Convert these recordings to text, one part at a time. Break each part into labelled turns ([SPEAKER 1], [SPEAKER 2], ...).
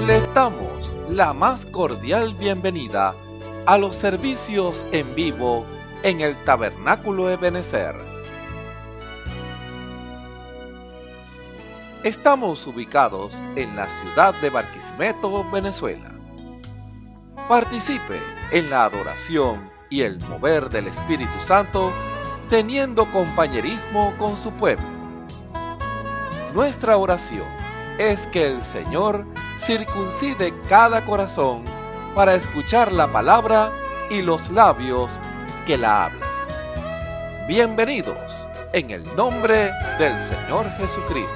[SPEAKER 1] Les damos la más cordial bienvenida a los servicios en vivo en el Tabernáculo Ebenezer. Estamos ubicados en la ciudad de Barquisimeto, Venezuela. Participe en la adoración y el mover del Espíritu Santo, teniendo compañerismo con su pueblo. Nuestra oración es que el Señor circuncide cada corazón para escuchar la palabra y los labios que la hablan. Bienvenidos en el nombre del Señor Jesucristo.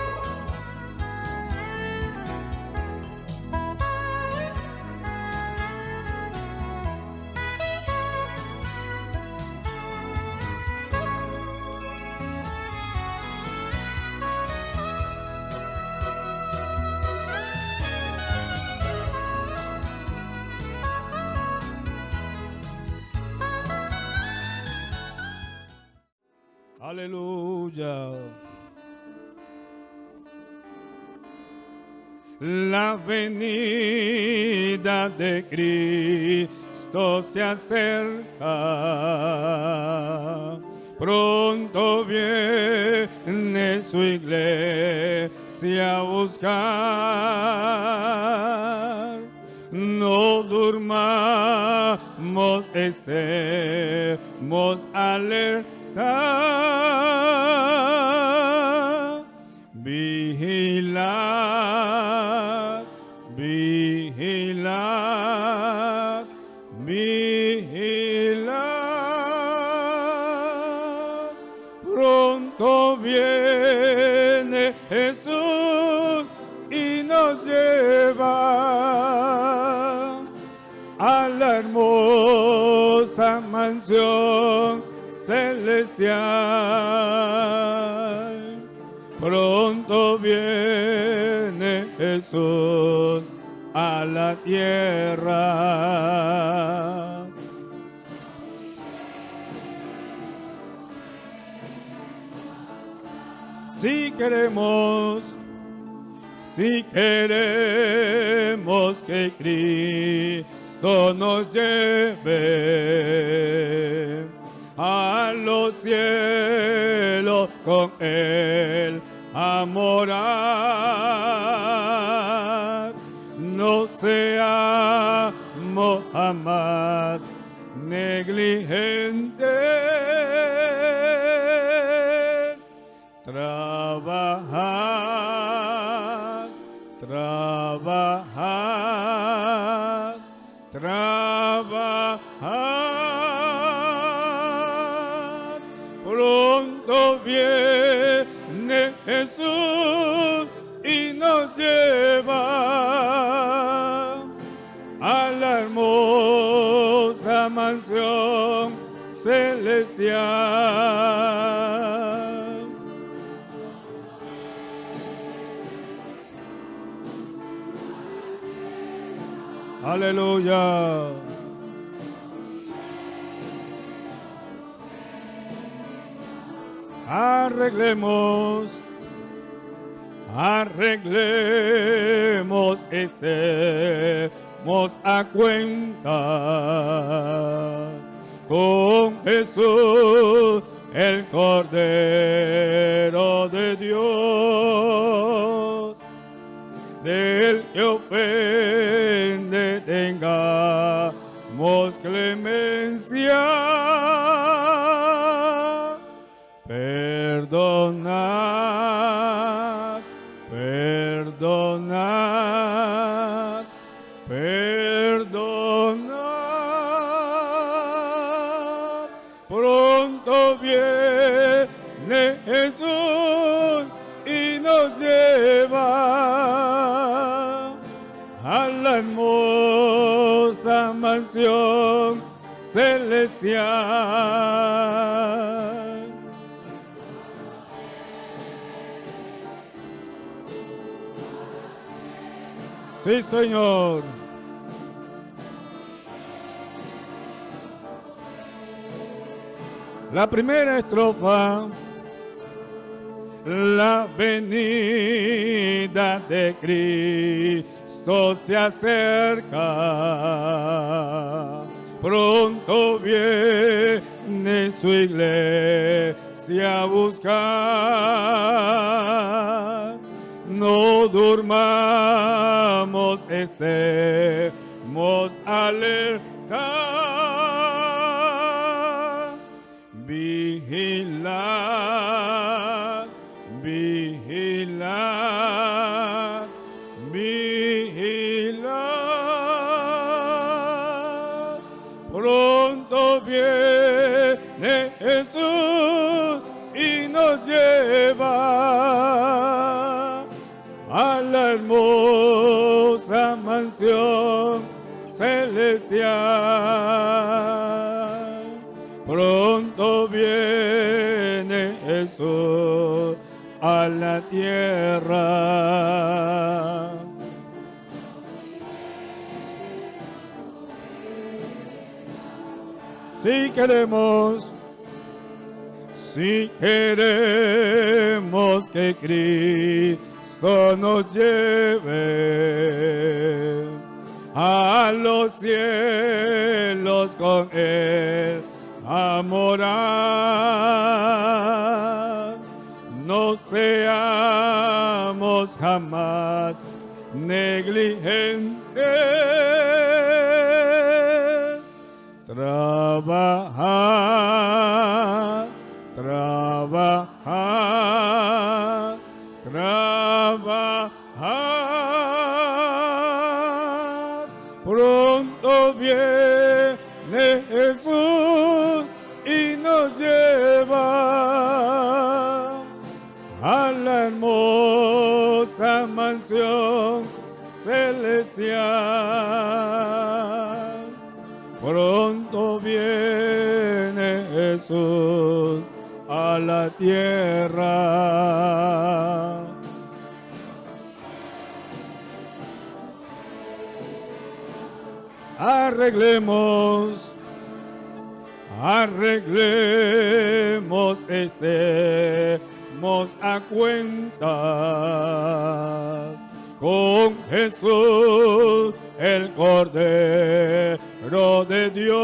[SPEAKER 2] Aleluya. La venida de Cristo se acerca. Pronto viene su iglesia a buscar. No durmamos, estemos alerta. Vigilad, vigilad, vigilad. Pronto viene Jesús y nos lleva a la hermosa mansión celestial. Pronto viene Jesús a la tierra. Si queremos que Cristo nos lleve a los cielos con Él a morar, no seamos jamás negligentes. Trabajad, trabajad, trabajad. Pronto viene Jesús y nos lleva a la hermosa mansión celestial. Aleluya. Arreglemos, estemos a cuenta con Jesús, el Cordero de Dios. Del que ofende tengamos clemencia. Perdonad, perdonad, perdonad. Pronto viene Jesús y nos lleva a la hermosa mansión celestial. Sí, Señor. La primera estrofa la venida de Cristo se acerca. Pronto viene su iglesia a buscar. No durmamos, estemos alerta. Vigilad, vigilad, vigilad. Pronto viene Jesús y nos lleva a la hermosa mansión celestial. Pronto viene Jesús a la tierra. Si queremos que Cristo nos lleve a los cielos con Él a morar, no seamos jamás negligentes. Trabajar, trabajar, trabajar. Pronto viene Jesús y nos lleva a la hermosa mansión celestial. Pronto viene Jesús a la tierra. Arreglemos, estemos a cuentas con Jesús, el Cordero de Dios,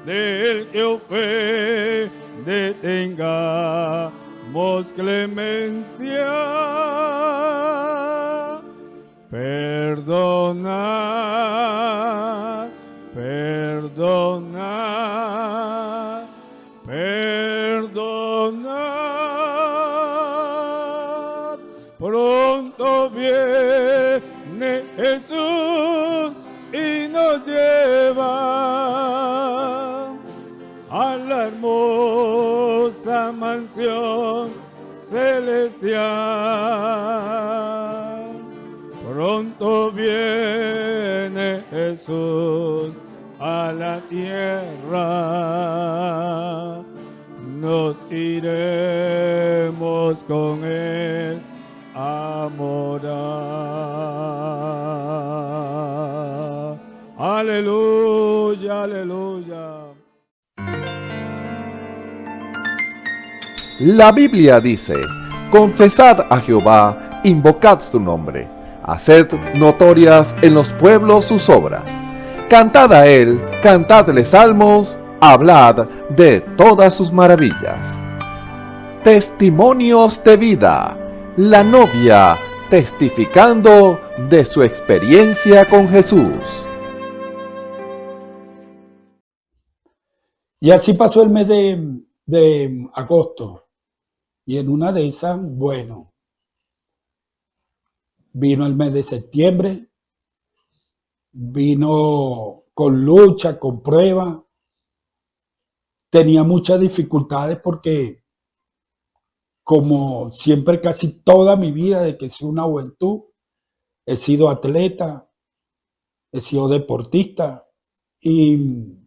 [SPEAKER 2] del que ofende tengamos clemencia. Perdonar, perdonar, perdonar. Pronto viene Jesús y nos lleva a la hermosa mansión celestial. Pronto viene Jesús a la tierra. Nos iremos con Él a morar. Aleluya, aleluya.
[SPEAKER 1] La Biblia dice: confesad a Jehová, invocad su nombre, haced notorias en los pueblos sus obras. Cantad a él, cantadle salmos, hablad de todas sus maravillas. Testimonios de vida. La novia testificando de su experiencia con Jesús.
[SPEAKER 3] Y así pasó el mes de agosto. Y en una de esas, bueno, vino el mes de septiembre, vino con lucha, con prueba. Tenía muchas dificultades porque, como siempre, casi toda mi vida, de que soy una juventud, he sido atleta, he sido deportista y,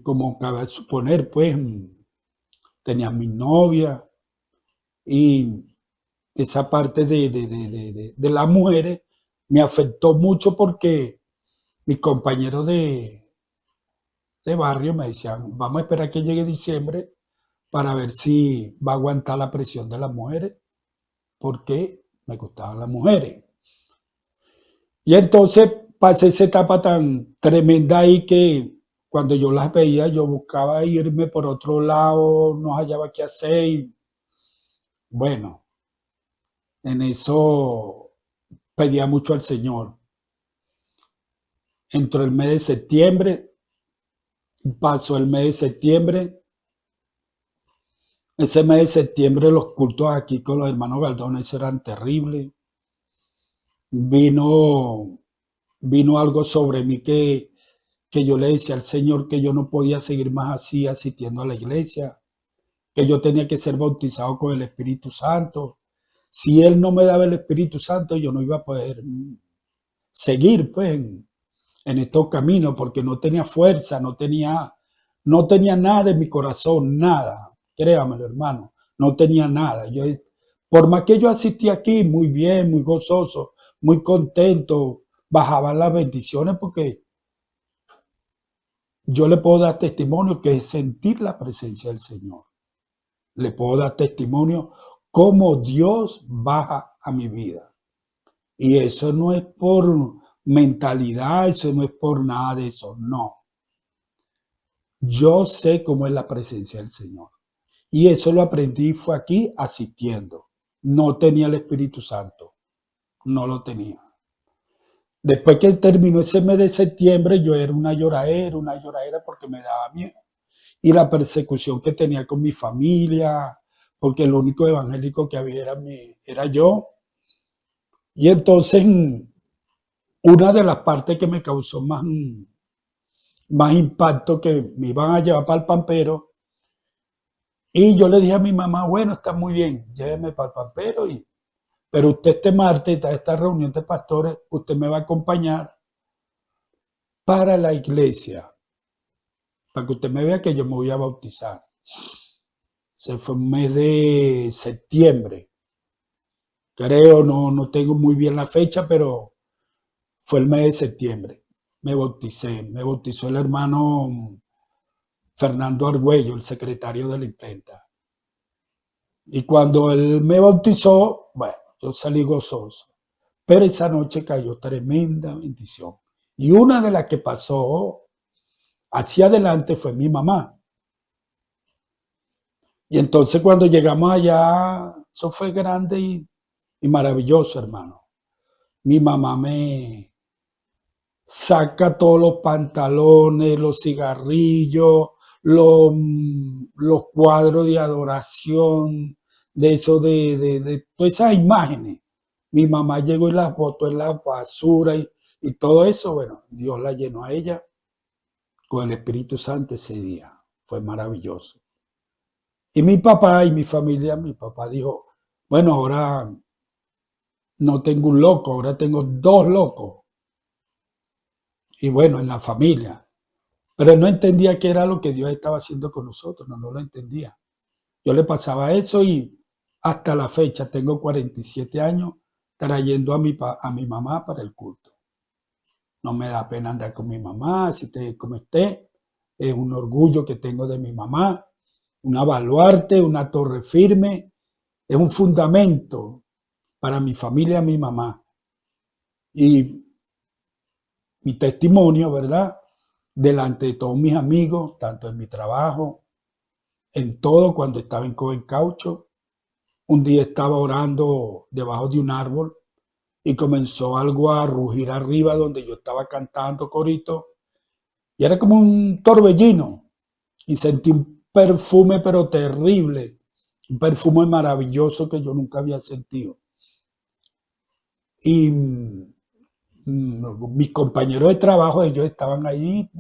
[SPEAKER 3] como cabe suponer, pues, tenía mi novia y esa parte de las mujeres me afectó mucho porque mis compañeros de barrio me decían: vamos a esperar que llegue diciembre para ver si va a aguantar la presión de las mujeres, porque me gustaban las mujeres. Y entonces pasé esa etapa tan tremenda ahí que cuando yo las veía, yo buscaba irme por otro lado, no hallaba qué hacer y bueno, en eso pedía mucho al Señor. Entró el mes de septiembre, pasó el mes de septiembre. Ese mes de septiembre los cultos aquí con los hermanos Galdones eran terribles. Vino, vino algo sobre mí que yo le decía al Señor que yo no podía seguir más así asistiendo a la iglesia, que yo tenía que ser bautizado con el Espíritu Santo. Si Él no me daba el Espíritu Santo, yo no iba a poder seguir pues en estos caminos, porque no tenía fuerza, no tenía nada en mi corazón, nada. Créamelo, hermano, no tenía nada. Por más que yo asistí aquí, muy bien, muy gozoso, muy contento, bajaban las bendiciones porque yo le puedo dar testimonio que es sentir la presencia del Señor. Le puedo dar testimonio cómo Dios baja a mi vida. Y eso no es por mentalidad, eso no es por nada de eso, no. Yo sé cómo es la presencia del Señor. Y eso lo aprendí, fue aquí asistiendo. No tenía el Espíritu Santo, no lo tenía. Después que terminó ese mes de septiembre, yo era una lloradera porque me daba miedo. Y la persecución que tenía con mi familia, porque el único evangélico que había era yo. Y entonces, una de las partes que me causó más impacto, que me iban a llevar para el Pampero, y yo le dije a mi mamá, bueno, está muy bien, lléveme para el Pampero, pero usted este martes, esta reunión de pastores, usted me va a acompañar para la iglesia, para que usted me vea que yo me voy a bautizar. Se fue un mes de septiembre, creo, no tengo muy bien la fecha, pero fue el mes de septiembre. Me bautizó el hermano Fernando Argüello, el secretario de la imprenta. Y cuando él me bautizó, bueno, yo salí gozoso. Pero esa noche cayó tremenda bendición. Y una de las que pasó hacia adelante fue mi mamá. Y entonces cuando llegamos allá, eso fue grande y maravilloso, hermano. Mi mamá me saca todos los pantalones, los cigarrillos, los cuadros de adoración, de eso, de todas esas imágenes. Mi mamá llegó y las botó en la basura y todo eso, bueno, Dios la llenó a ella con el Espíritu Santo ese día. Fue maravilloso. Y mi papá y mi familia, mi papá dijo, bueno, ahora no tengo un loco, ahora tengo dos locos. Y bueno, en la familia. Pero no entendía qué era lo que Dios estaba haciendo con nosotros, no lo entendía. Yo le pasaba eso y hasta la fecha tengo 47 años trayendo a mi mamá para el culto. No me da pena andar con mi mamá, así como esté. Es un orgullo que tengo de mi mamá, una baluarte, una torre firme, es un fundamento para mi familia, mi mamá. Y mi testimonio, ¿verdad? Delante de todos mis amigos, tanto en mi trabajo, en todo, cuando estaba en Coven Caucho. Un día estaba orando debajo de un árbol y comenzó algo a rugir arriba donde yo estaba cantando corito y era como un torbellino y sentí un perfume pero terrible, un perfume maravilloso que yo nunca había sentido. Y mis compañeros de trabajo, ellos estaban ahí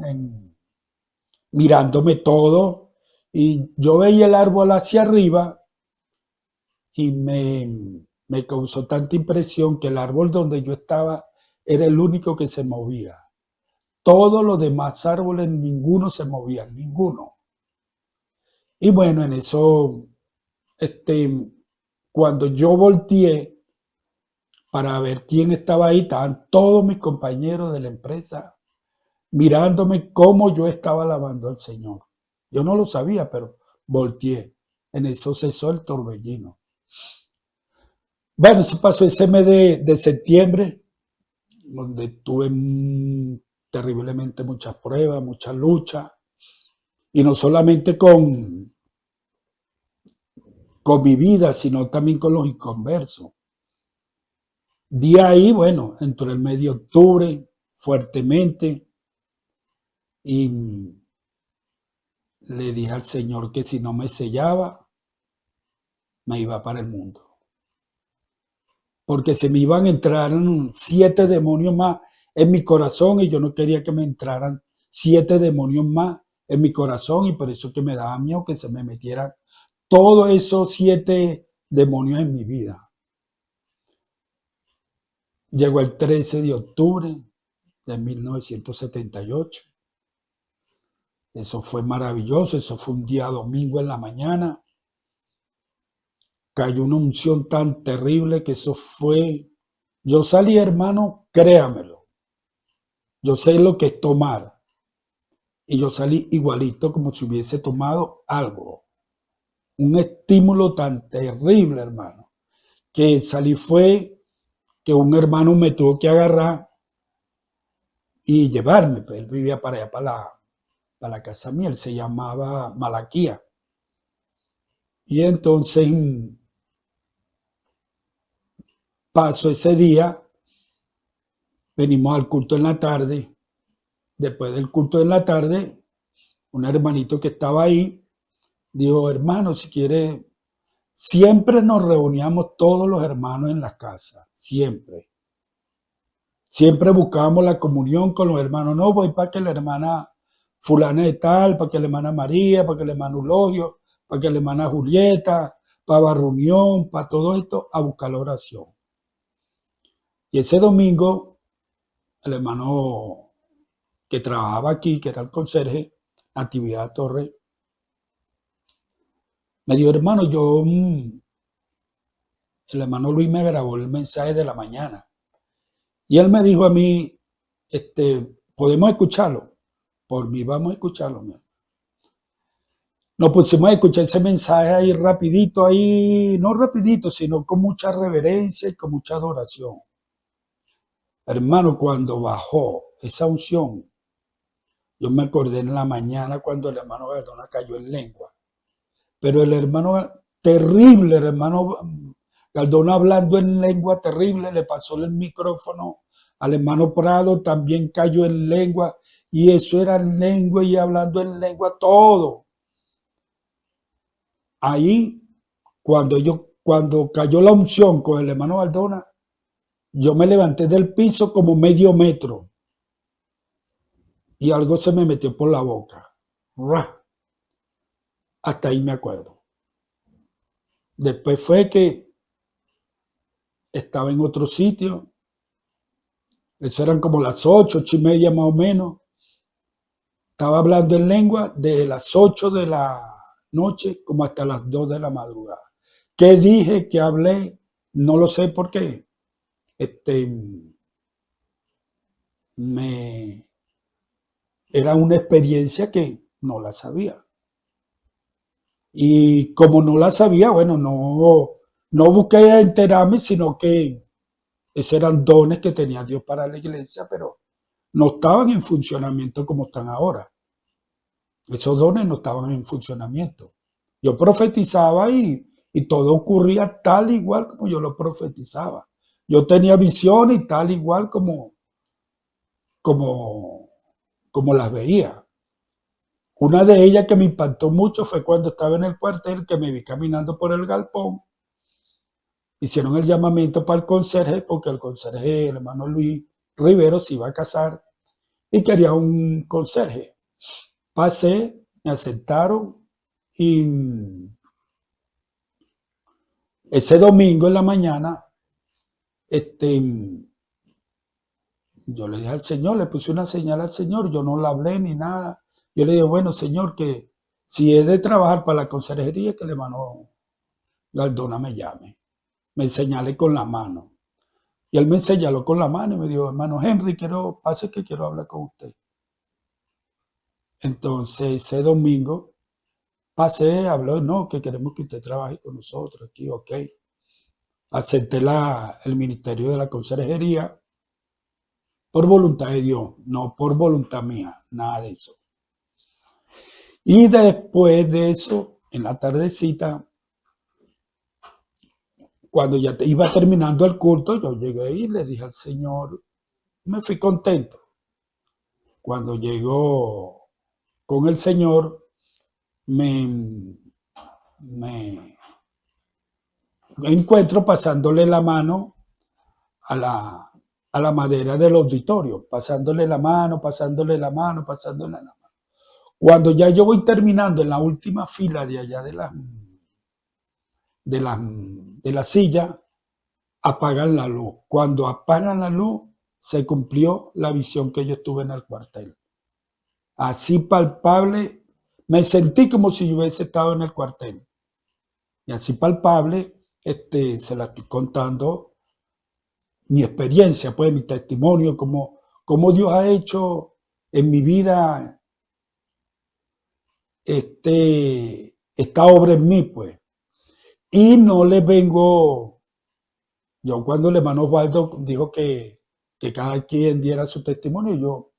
[SPEAKER 3] mirándome todo y yo veía el árbol hacia arriba y me causó tanta impresión que el árbol donde yo estaba era el único que se movía. Todos los demás árboles, ninguno se movía, ninguno. Y bueno, en eso, cuando yo volteé para ver quién estaba ahí, estaban todos mis compañeros de la empresa mirándome cómo yo estaba alabando al Señor. Yo no lo sabía, pero volteé. En eso cesó el torbellino. Bueno, se pasó ese mes de septiembre, donde tuve terriblemente muchas pruebas, muchas luchas, y no solamente con mi vida, sino también con los inconversos. De ahí, bueno, entró el mes de octubre fuertemente y le dije al Señor que si no me sellaba, me iba para el mundo. Porque se me iban a entrar 7 demonios más en mi corazón y yo no quería que me entraran 7 demonios más en mi corazón y por eso que me daba miedo que se me metieran todos esos 7 demonios en mi vida. Llegó el 13 de octubre de 1978. Eso fue maravilloso, eso fue un día domingo en la mañana. Cayó una unción tan terrible que eso fue... Yo salí, hermano, créamelo. Yo sé lo que es tomar. Y yo salí igualito como si hubiese tomado algo. Un estímulo tan terrible, hermano. Que salí fue que un hermano me tuvo que agarrar y llevarme. Pues él vivía para allá, para la casa mía. Él se llamaba Malaquía. Y entonces pasó ese día. Venimos al culto en la tarde. Después del culto en la tarde, un hermanito que estaba ahí dijo, hermano, si quiere, siempre nos reuníamos todos los hermanos en la casa, siempre. Siempre buscábamos la comunión con los hermanos. No, voy para que la hermana fulana de tal, para que la hermana María, para que la hermana Eulogio, para que la hermana Julieta, para la reunión, para todo esto, a buscar la oración. Y ese domingo, el hermano que trabajaba aquí, que era el conserje, Natividad Torres, me dijo, hermano, el hermano Luis me grabó el mensaje de la mañana. Y él me dijo a mí, ¿podemos escucharlo? Por mí vamos a escucharlo, mi hermano. Nos pusimos a escuchar ese mensaje ahí rapidito, ahí, no rapidito, sino con mucha reverencia y con mucha adoración. Hermano, cuando bajó esa unción, yo me acordé en la mañana cuando el hermano Gardona cayó en lengua. Pero el hermano, terrible, el hermano Gardona hablando en lengua terrible, le pasó el micrófono al hermano Prado, también cayó en lengua, y eso era en lengua y hablando en lengua todo. Ahí, cuando cayó la unción con el hermano Gardona, yo me levanté del piso como medio metro y algo se me metió por la boca. Hasta ahí me acuerdo. Después fue que estaba en otro sitio. Eso eran como las 8:30 más o menos. Estaba hablando en lengua desde las 8 de la noche como hasta las 2 de la madrugada. ¿Qué dije? ¿Qué hablé? No lo sé por qué. Era una experiencia que no la sabía. Y como no la sabía, bueno, no busqué enterarme, sino que esos eran dones que tenía Dios para la iglesia, pero no estaban en funcionamiento como están ahora. Esos dones no estaban en funcionamiento. Yo profetizaba y todo ocurría tal igual como yo lo profetizaba. Yo tenía visiones tal igual como las veía. Una de ellas que me impactó mucho fue cuando estaba en el cuartel, que me vi caminando por el galpón. Hicieron el llamamiento para el conserje, porque el conserje, el hermano Luis Rivero, se iba a casar y quería un conserje. Pasé, me aceptaron y ese domingo en la mañana, yo le dije al Señor, le puse una señal al Señor, yo no le hablé ni nada. Yo le dije, bueno, Señor, que si es de trabajar para la conserjería, que el hermano Gardona me llame. Me señale con la mano. Y él me señaló con la mano y me dijo, hermano Henry, pase que quiero hablar con usted. Entonces, ese domingo pasé, habló, no, que queremos que usted trabaje con nosotros aquí, ok. Acepté el ministerio de la conserjería por voluntad de Dios, no por voluntad mía, nada de eso. Y después de eso, en la tardecita, cuando ya iba terminando el culto, yo llegué y le dije al Señor, me fui contento. Cuando llegó con el Señor, me encuentro pasándole la mano a la madera del auditorio, pasándole la mano, pasándole la mano, pasándole la mano. Cuando ya yo voy terminando en la última fila de allá de la silla, apagan la luz. Cuando apagan la luz, se cumplió la visión que yo tuve en el cuartel. Así palpable, me sentí como si yo hubiese estado en el cuartel. Y así palpable, se la estoy contando, mi experiencia, pues mi testimonio, como Dios ha hecho en mi vida esta obra en mí, pues. Y no le vengo, yo cuando el hermano Osvaldo dijo que cada quien diera su testimonio,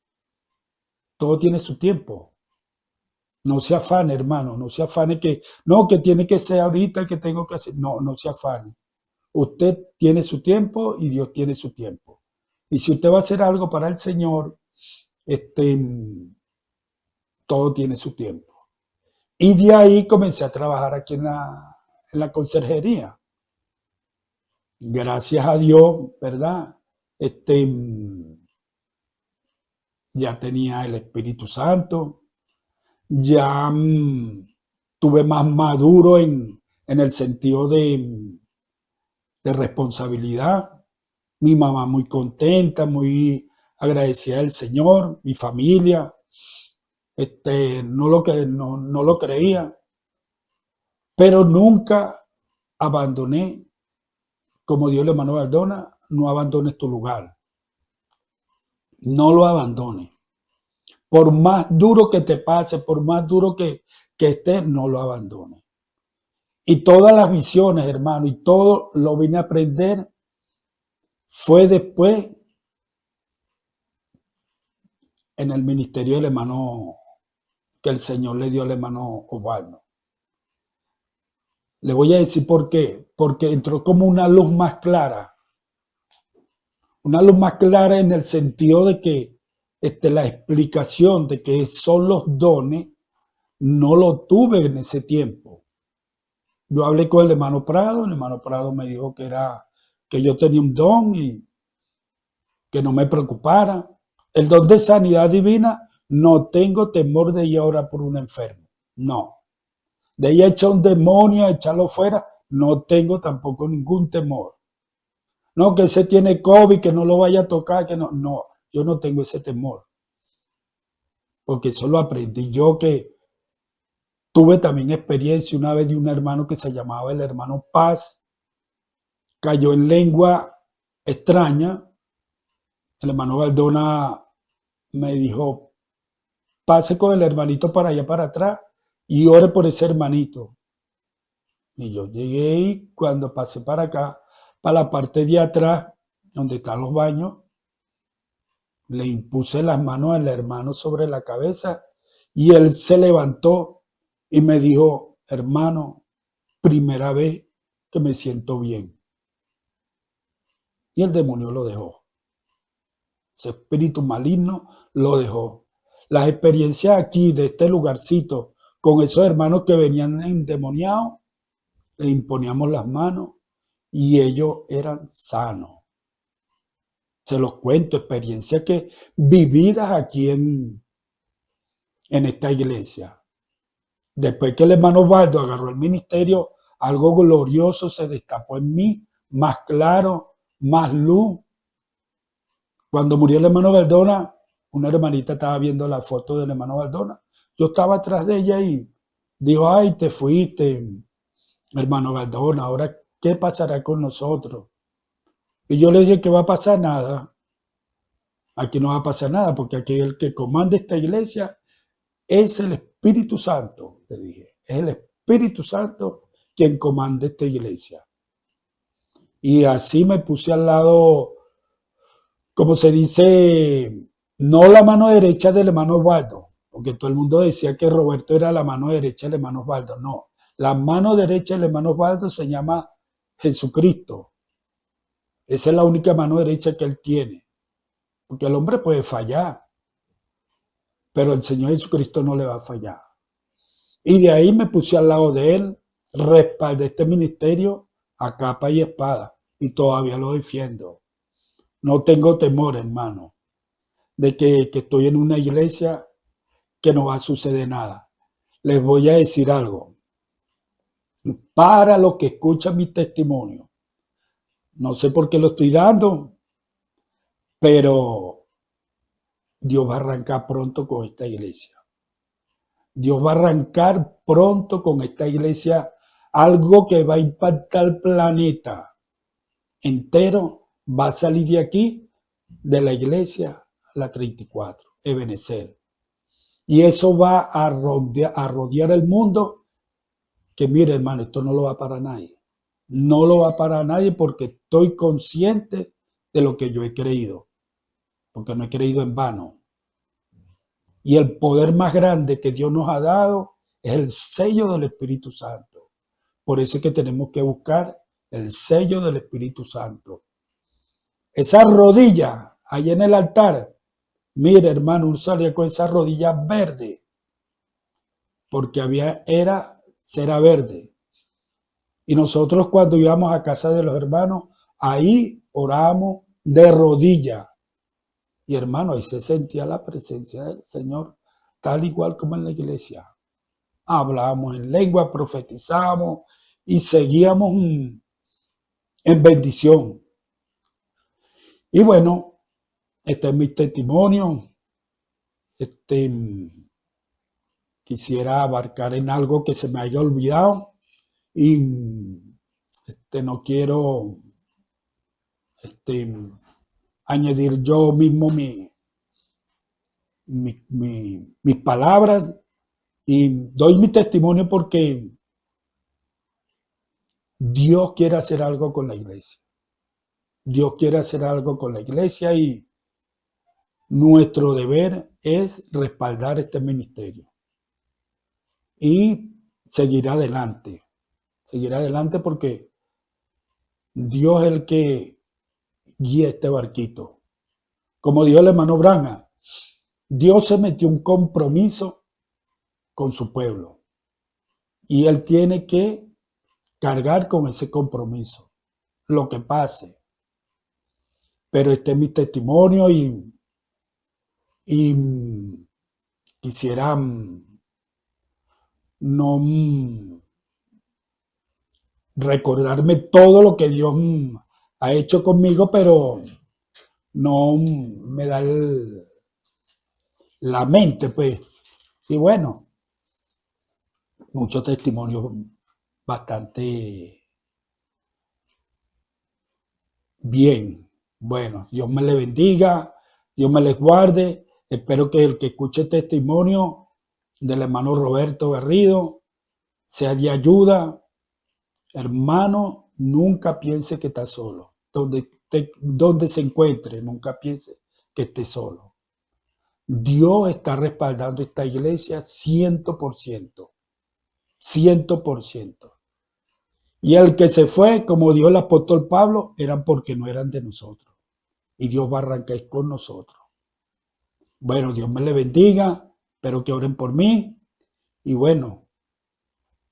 [SPEAKER 3] todo tiene su tiempo. No se afane, hermano, no se afane que tiene que ser ahorita, que tengo que hacer. No se afane. Usted tiene su tiempo y Dios tiene su tiempo. Y si usted va a hacer algo para el Señor, todo tiene su tiempo. Y de ahí comencé a trabajar aquí en la conserjería. Gracias a Dios, ¿verdad? Ya tenía el Espíritu Santo, ya tuve más maduro en el sentido de responsabilidad. Mi mamá muy contenta, muy agradecida del Señor, mi familia, no lo creía, pero nunca abandoné, como dijo el hermano Baldona, no abandones tu lugar, no lo abandones. Por más duro que te pase, por más duro que estés, no lo abandones. Y todas las visiones, hermano, y todo lo vine a aprender fue después en el ministerio del hermano que el Señor le dio al hermano Osvaldo. Le voy a decir por qué. Porque entró como una luz más clara. Una luz más clara en el sentido de que la explicación de qué son los dones no lo tuve en ese tiempo. Yo hablé con el hermano Prado me dijo que yo tenía un don y que no me preocupara. El don de sanidad divina, no tengo temor de ir a orar por un enfermo. No. De ir a echar un demonio, a echarlo fuera, no tengo tampoco ningún temor. No, que ese tiene COVID, que no lo vaya a tocar, que no. No, yo no tengo ese temor. Porque eso lo aprendí yo, que tuve también experiencia una vez de un hermano que se llamaba el hermano Paz. Cayó en lengua extraña. El hermano Baldona me dijo, pase con el hermanito para allá para atrás y ore por ese hermanito. Y yo llegué y cuando pasé para acá, para la parte de atrás, donde están los baños, le impuse las manos al hermano sobre la cabeza y él se levantó y me dijo, hermano, primera vez que me siento bien. Y el demonio lo dejó. Ese espíritu maligno lo dejó. Las experiencias aquí de este lugarcito con esos hermanos que venían endemoniados, le imponíamos las manos y ellos eran sanos. Se los cuento, experiencias que vividas aquí en esta iglesia. Después que el hermano Osvaldo agarró el ministerio, algo glorioso se destapó en mí, más claro, más luz. Cuando murió el hermano Baldona, una hermanita estaba viendo la foto del hermano Baldona. Yo estaba atrás de ella y dijo, ay, te fuiste, hermano Baldona, ahora, ¿qué pasará con nosotros? Y yo le dije que va a pasar nada. Aquí no va a pasar nada, porque aquí el que comanda esta iglesia es el Espíritu Santo, le dije. Es el Espíritu Santo quien comanda esta iglesia. Y así me puse al lado, como se dice, no la mano derecha del hermano Osvaldo, porque todo el mundo decía que Roberto era la mano derecha del hermano Osvaldo. No, la mano derecha del hermano Osvaldo se llama Jesucristo. Esa es la única mano derecha que él tiene, porque el hombre puede fallar, pero el Señor Jesucristo no le va a fallar. Y de ahí me puse al lado de él, respaldé este ministerio a capa y espada, y todavía lo defiendo. No tengo temor, hermano, de que estoy en una iglesia que no va a suceder nada. Les voy a decir algo. Para los que escuchan mi testimonio, no sé por qué lo estoy dando, pero Dios va a arrancar pronto con esta iglesia. Dios va a arrancar pronto con esta iglesia algo que va a impactar el planeta entero. Va a salir de aquí, de la iglesia, la 34, Ebenezer. Y eso va a rodear el mundo, que mire, hermano, esto no lo va a parar nadie. No lo va a parar nadie porque estoy consciente de lo que yo he creído, porque no he creído en vano. Y el poder más grande que Dios nos ha dado es el sello del Espíritu Santo. Por eso es que tenemos que buscar el sello del Espíritu Santo. Esa rodilla ahí en el altar, mire, hermano, uno salía con esa rodilla verde, porque era cera verde. Y nosotros cuando íbamos a casa de los hermanos, ahí orábamos de rodilla. Y hermano, ahí se sentía la presencia del Señor, tal igual como en la iglesia. Hablábamos en lengua, profetizábamos y seguíamos en bendición. Y bueno, este es mi testimonio. Quisiera abarcar en algo que se me haya olvidado y no quiero añadir yo mismo mis palabras, y doy mi testimonio porque Dios quiere hacer algo con la iglesia. Dios quiere hacer algo con la iglesia y nuestro deber es respaldar este ministerio y seguir adelante porque Dios es el que guía este barquito. Como dijo el hermano Branham, Dios se metió un compromiso con su pueblo y él tiene que cargar con ese compromiso, lo que pase. Pero este es mi testimonio y quisiera no recordarme todo lo que Dios ha hecho conmigo, pero no me da la mente, pues. Y bueno, muchos testimonios bastante bien. Bueno, Dios me le bendiga, Dios me les guarde. Espero que el que escuche el testimonio del hermano Roberto Garrido sea de ayuda. Hermano, nunca piense que está solo. Donde se encuentre, nunca piense que esté solo. Dios está respaldando esta iglesia 100%. 100%. Y el que se fue, como dijo el apóstol Pablo, eran porque no eran de nosotros. Y Dios va a arrancar con nosotros. Bueno, Dios me le bendiga. Espero que oren por mí. Y bueno,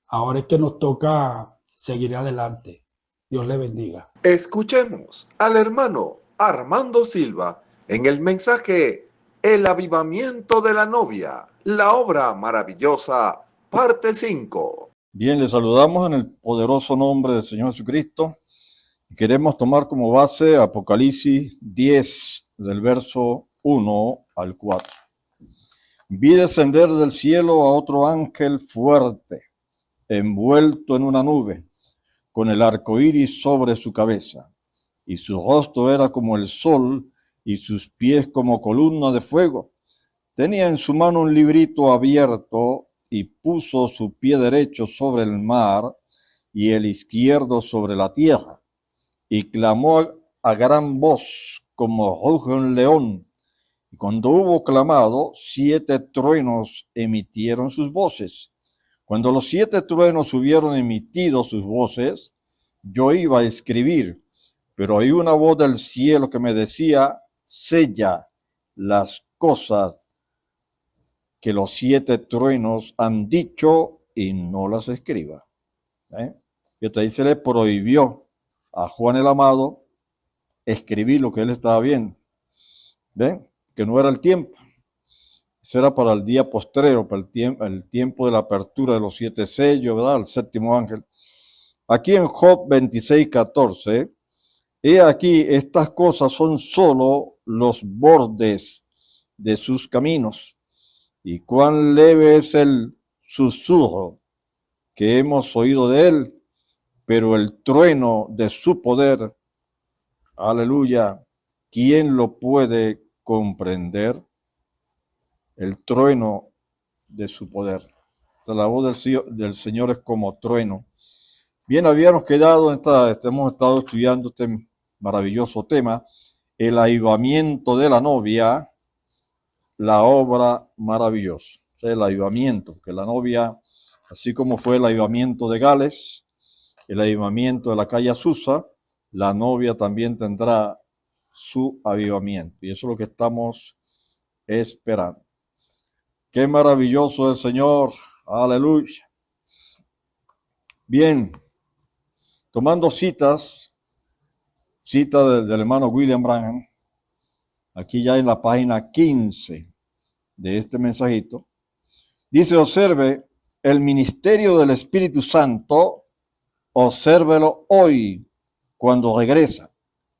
[SPEAKER 3] ahora es que nos toca seguir adelante. Dios le bendiga.
[SPEAKER 1] Escuchemos al hermano Armando Silva en el mensaje El avivamiento de la novia, la obra maravillosa, parte 5.
[SPEAKER 4] Bien, les saludamos en el poderoso nombre del Señor Jesucristo. Queremos tomar como base Apocalipsis 10, del verso 1 al 4. Vi descender del cielo a otro ángel fuerte, envuelto en una nube, con el arco iris sobre su cabeza, y su rostro era como el sol, y sus pies como columna de fuego. Tenía en su mano un librito abierto, y puso su pie derecho sobre el mar y el izquierdo sobre la tierra, y clamó a gran voz como ruge un león. Y cuando hubo clamado, 7 truenos emitieron sus voces. Cuando los 7 truenos hubieron emitido sus voces, yo iba a escribir, pero oí una voz del cielo que me decía: sella las cosas que los 7 truenos han dicho y no las escriba. Y ahí se le prohibió a Juan el Amado escribir lo que él estaba viendo. ¿Ven? Que no era el tiempo. Eso era para el día postrero, para el tiempo de la apertura de los 7 sellos, ¿verdad? El 7º ángel. Aquí en Job 26:14, he aquí, estas cosas son solo los bordes de sus caminos, y cuán leve es el susurro que hemos oído de él, pero el trueno de su poder, aleluya, ¿quién lo puede comprender? El trueno de su poder. O sea, la voz del Señor es como trueno. Bien, habíamos quedado, hemos estado estudiando este maravilloso tema, el avivamiento de la novia, la obra maravillosa. O sea, el avivamiento, que la novia, así como fue el avivamiento de Gales, el avivamiento de la calle Azusa, la novia también tendrá su avivamiento. Y eso es lo que estamos esperando. Qué maravilloso es el Señor. Aleluya. Bien, tomando citas del hermano William Branham, aquí ya en la página 15 de este mensajito, dice: observe el ministerio del Espíritu Santo, obsérvelo hoy cuando regresa.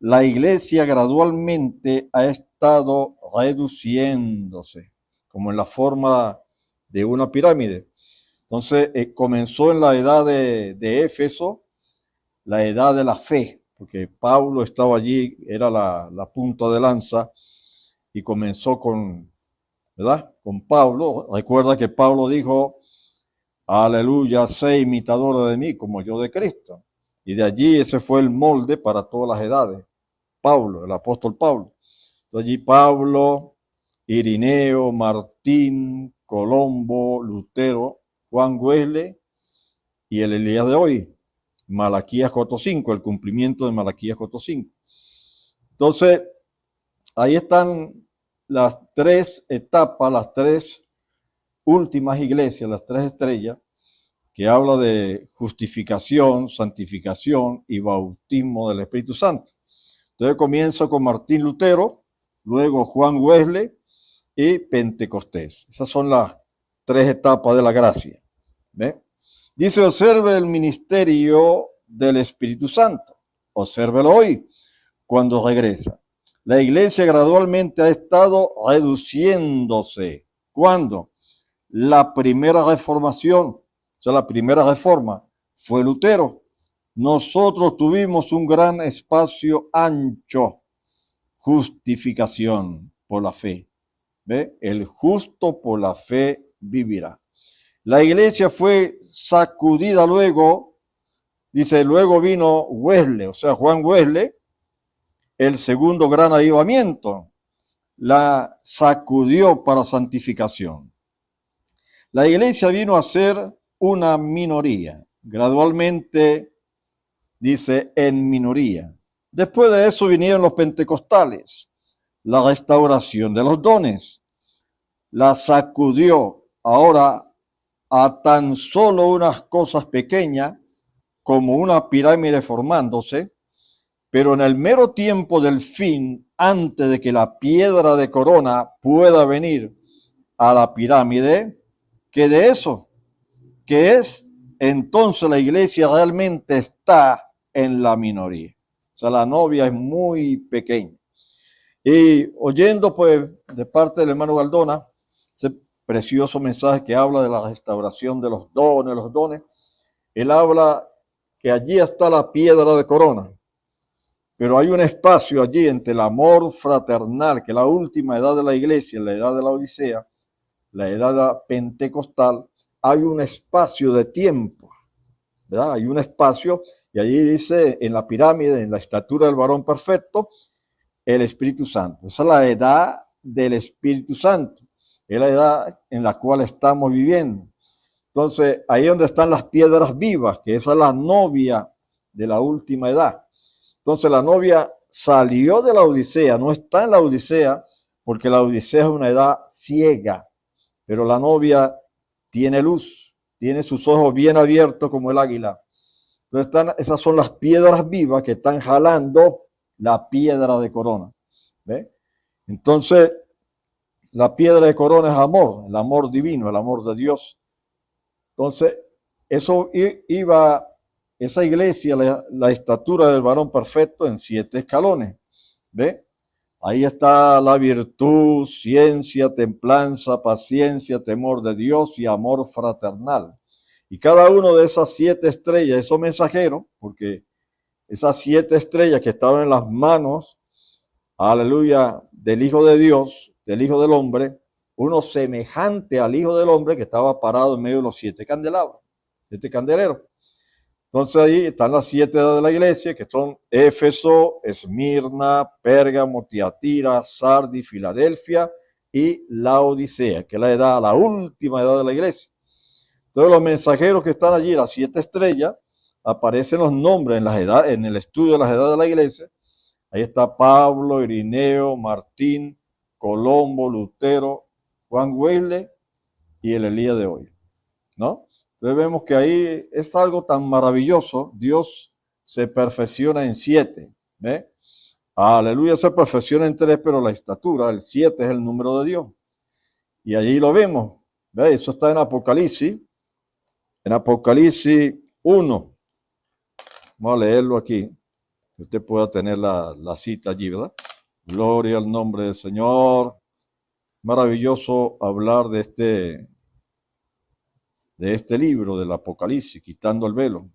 [SPEAKER 4] La iglesia gradualmente ha estado reduciéndose, como en la forma de una pirámide. Entonces comenzó en la edad de Éfeso, la edad de la fe, porque Pablo estaba allí, era la punta de lanza, y comenzó ¿verdad? Con Pablo. Recuerda que Pablo dijo: aleluya, sé imitador de mí como yo de Cristo. Y de allí ese fue el molde para todas las edades. Pablo, el apóstol Pablo. Entonces allí Pablo, Irineo, Martín, Colombo, Lutero, Juan Wesley y el Elías de hoy, Malaquías 4:5, el cumplimiento de Malaquías 4:5. Entonces, ahí están las 3 etapas, las 3 últimas iglesias, las 3 estrellas, que habla de justificación, santificación y bautismo del Espíritu Santo. Entonces comienzo con Martín Lutero, luego Juan Wesley y Pentecostés. Esas son las 3 etapas de la gracia. ¿Ve? Dice: observe el ministerio del Espíritu Santo. Obsérvelo hoy, cuando regresa. La iglesia gradualmente ha estado reduciéndose. ¿Cuándo? La primera reformación, o sea, la primera reforma fue Lutero. Nosotros tuvimos un gran espacio ancho, justificación por la fe. ¿Ve? El justo por la fe vivirá. La iglesia fue sacudida luego, dice, luego vino Wesley, o sea, Juan Wesley, el segundo gran avivamiento, la sacudió para santificación. La iglesia vino a ser una minoría, gradualmente, dice, en minoría. Después de eso vinieron los pentecostales, la restauración de los dones, la sacudió ahora a tan solo unas cosas pequeñas como una pirámide formándose, pero en el mero tiempo del fin, antes de que la piedra de corona pueda venir a la pirámide, ¿qué de eso? ¿Qué es? Entonces la iglesia realmente está en la minoría. O sea, la novia es muy pequeña. Y oyendo pues de parte del hermano Galdona, ese precioso mensaje que habla de la restauración de los dones, él habla que allí está la piedra de corona. Pero hay un espacio allí entre el amor fraternal, que es la última edad de la iglesia, la edad de la Odisea, la edad pentecostal, hay un espacio de tiempo, ¿verdad? Hay un espacio, y allí dice en la pirámide, en la estatura del varón perfecto, el Espíritu Santo. Esa es la edad del Espíritu Santo, es la edad en la cual estamos viviendo. Entonces, ahí es donde están las piedras vivas, que esa es la novia de la última edad. Entonces, la novia salió de la Odisea, no está en la Odisea, porque la Odisea es una edad ciega, pero la novia tiene luz, tiene sus ojos bien abiertos como el águila. Entonces, esas son las piedras vivas que están jalando la piedra de corona. ¿Ve? Entonces, la piedra de corona es amor, el amor divino, el amor de Dios. Entonces, eso iba, esa iglesia, la estatura del varón perfecto en 7 escalones. ¿Ve? Ahí está la virtud, ciencia, templanza, paciencia, temor de Dios y amor fraternal. Y cada uno de esas 7 estrellas, esos mensajeros, porque esas 7 estrellas que estaban en las manos, aleluya, del Hijo de Dios, del Hijo del Hombre, uno semejante al Hijo del Hombre que estaba parado en medio de los 7 candelabros, 7 candeleros. Entonces ahí están las 7 edades de la iglesia, que son Éfeso, Esmirna, Pérgamo, Tiatira, Sardis, Filadelfia y Laodicea, que es la última edad de la iglesia. Entonces los mensajeros que están allí, las 7 estrellas, aparecen los nombres en el estudio de las edades de la iglesia. Ahí está Pablo, Irineo, Martín, Colombo, Lutero, Juan Wesley y el Elías de hoy, ¿no? Entonces vemos que ahí es algo tan maravilloso. Dios se perfecciona en 7, ¿ve? Aleluya, se perfecciona en 3, pero la estatura, el 7 es el número de Dios. Y allí lo vemos, ¿ve? Eso está en Apocalipsis 1. Vamos a leerlo aquí, que usted pueda tener la cita allí, ¿verdad? Gloria al nombre del Señor. Maravilloso hablar de este libro del Apocalipsis, quitando el velo.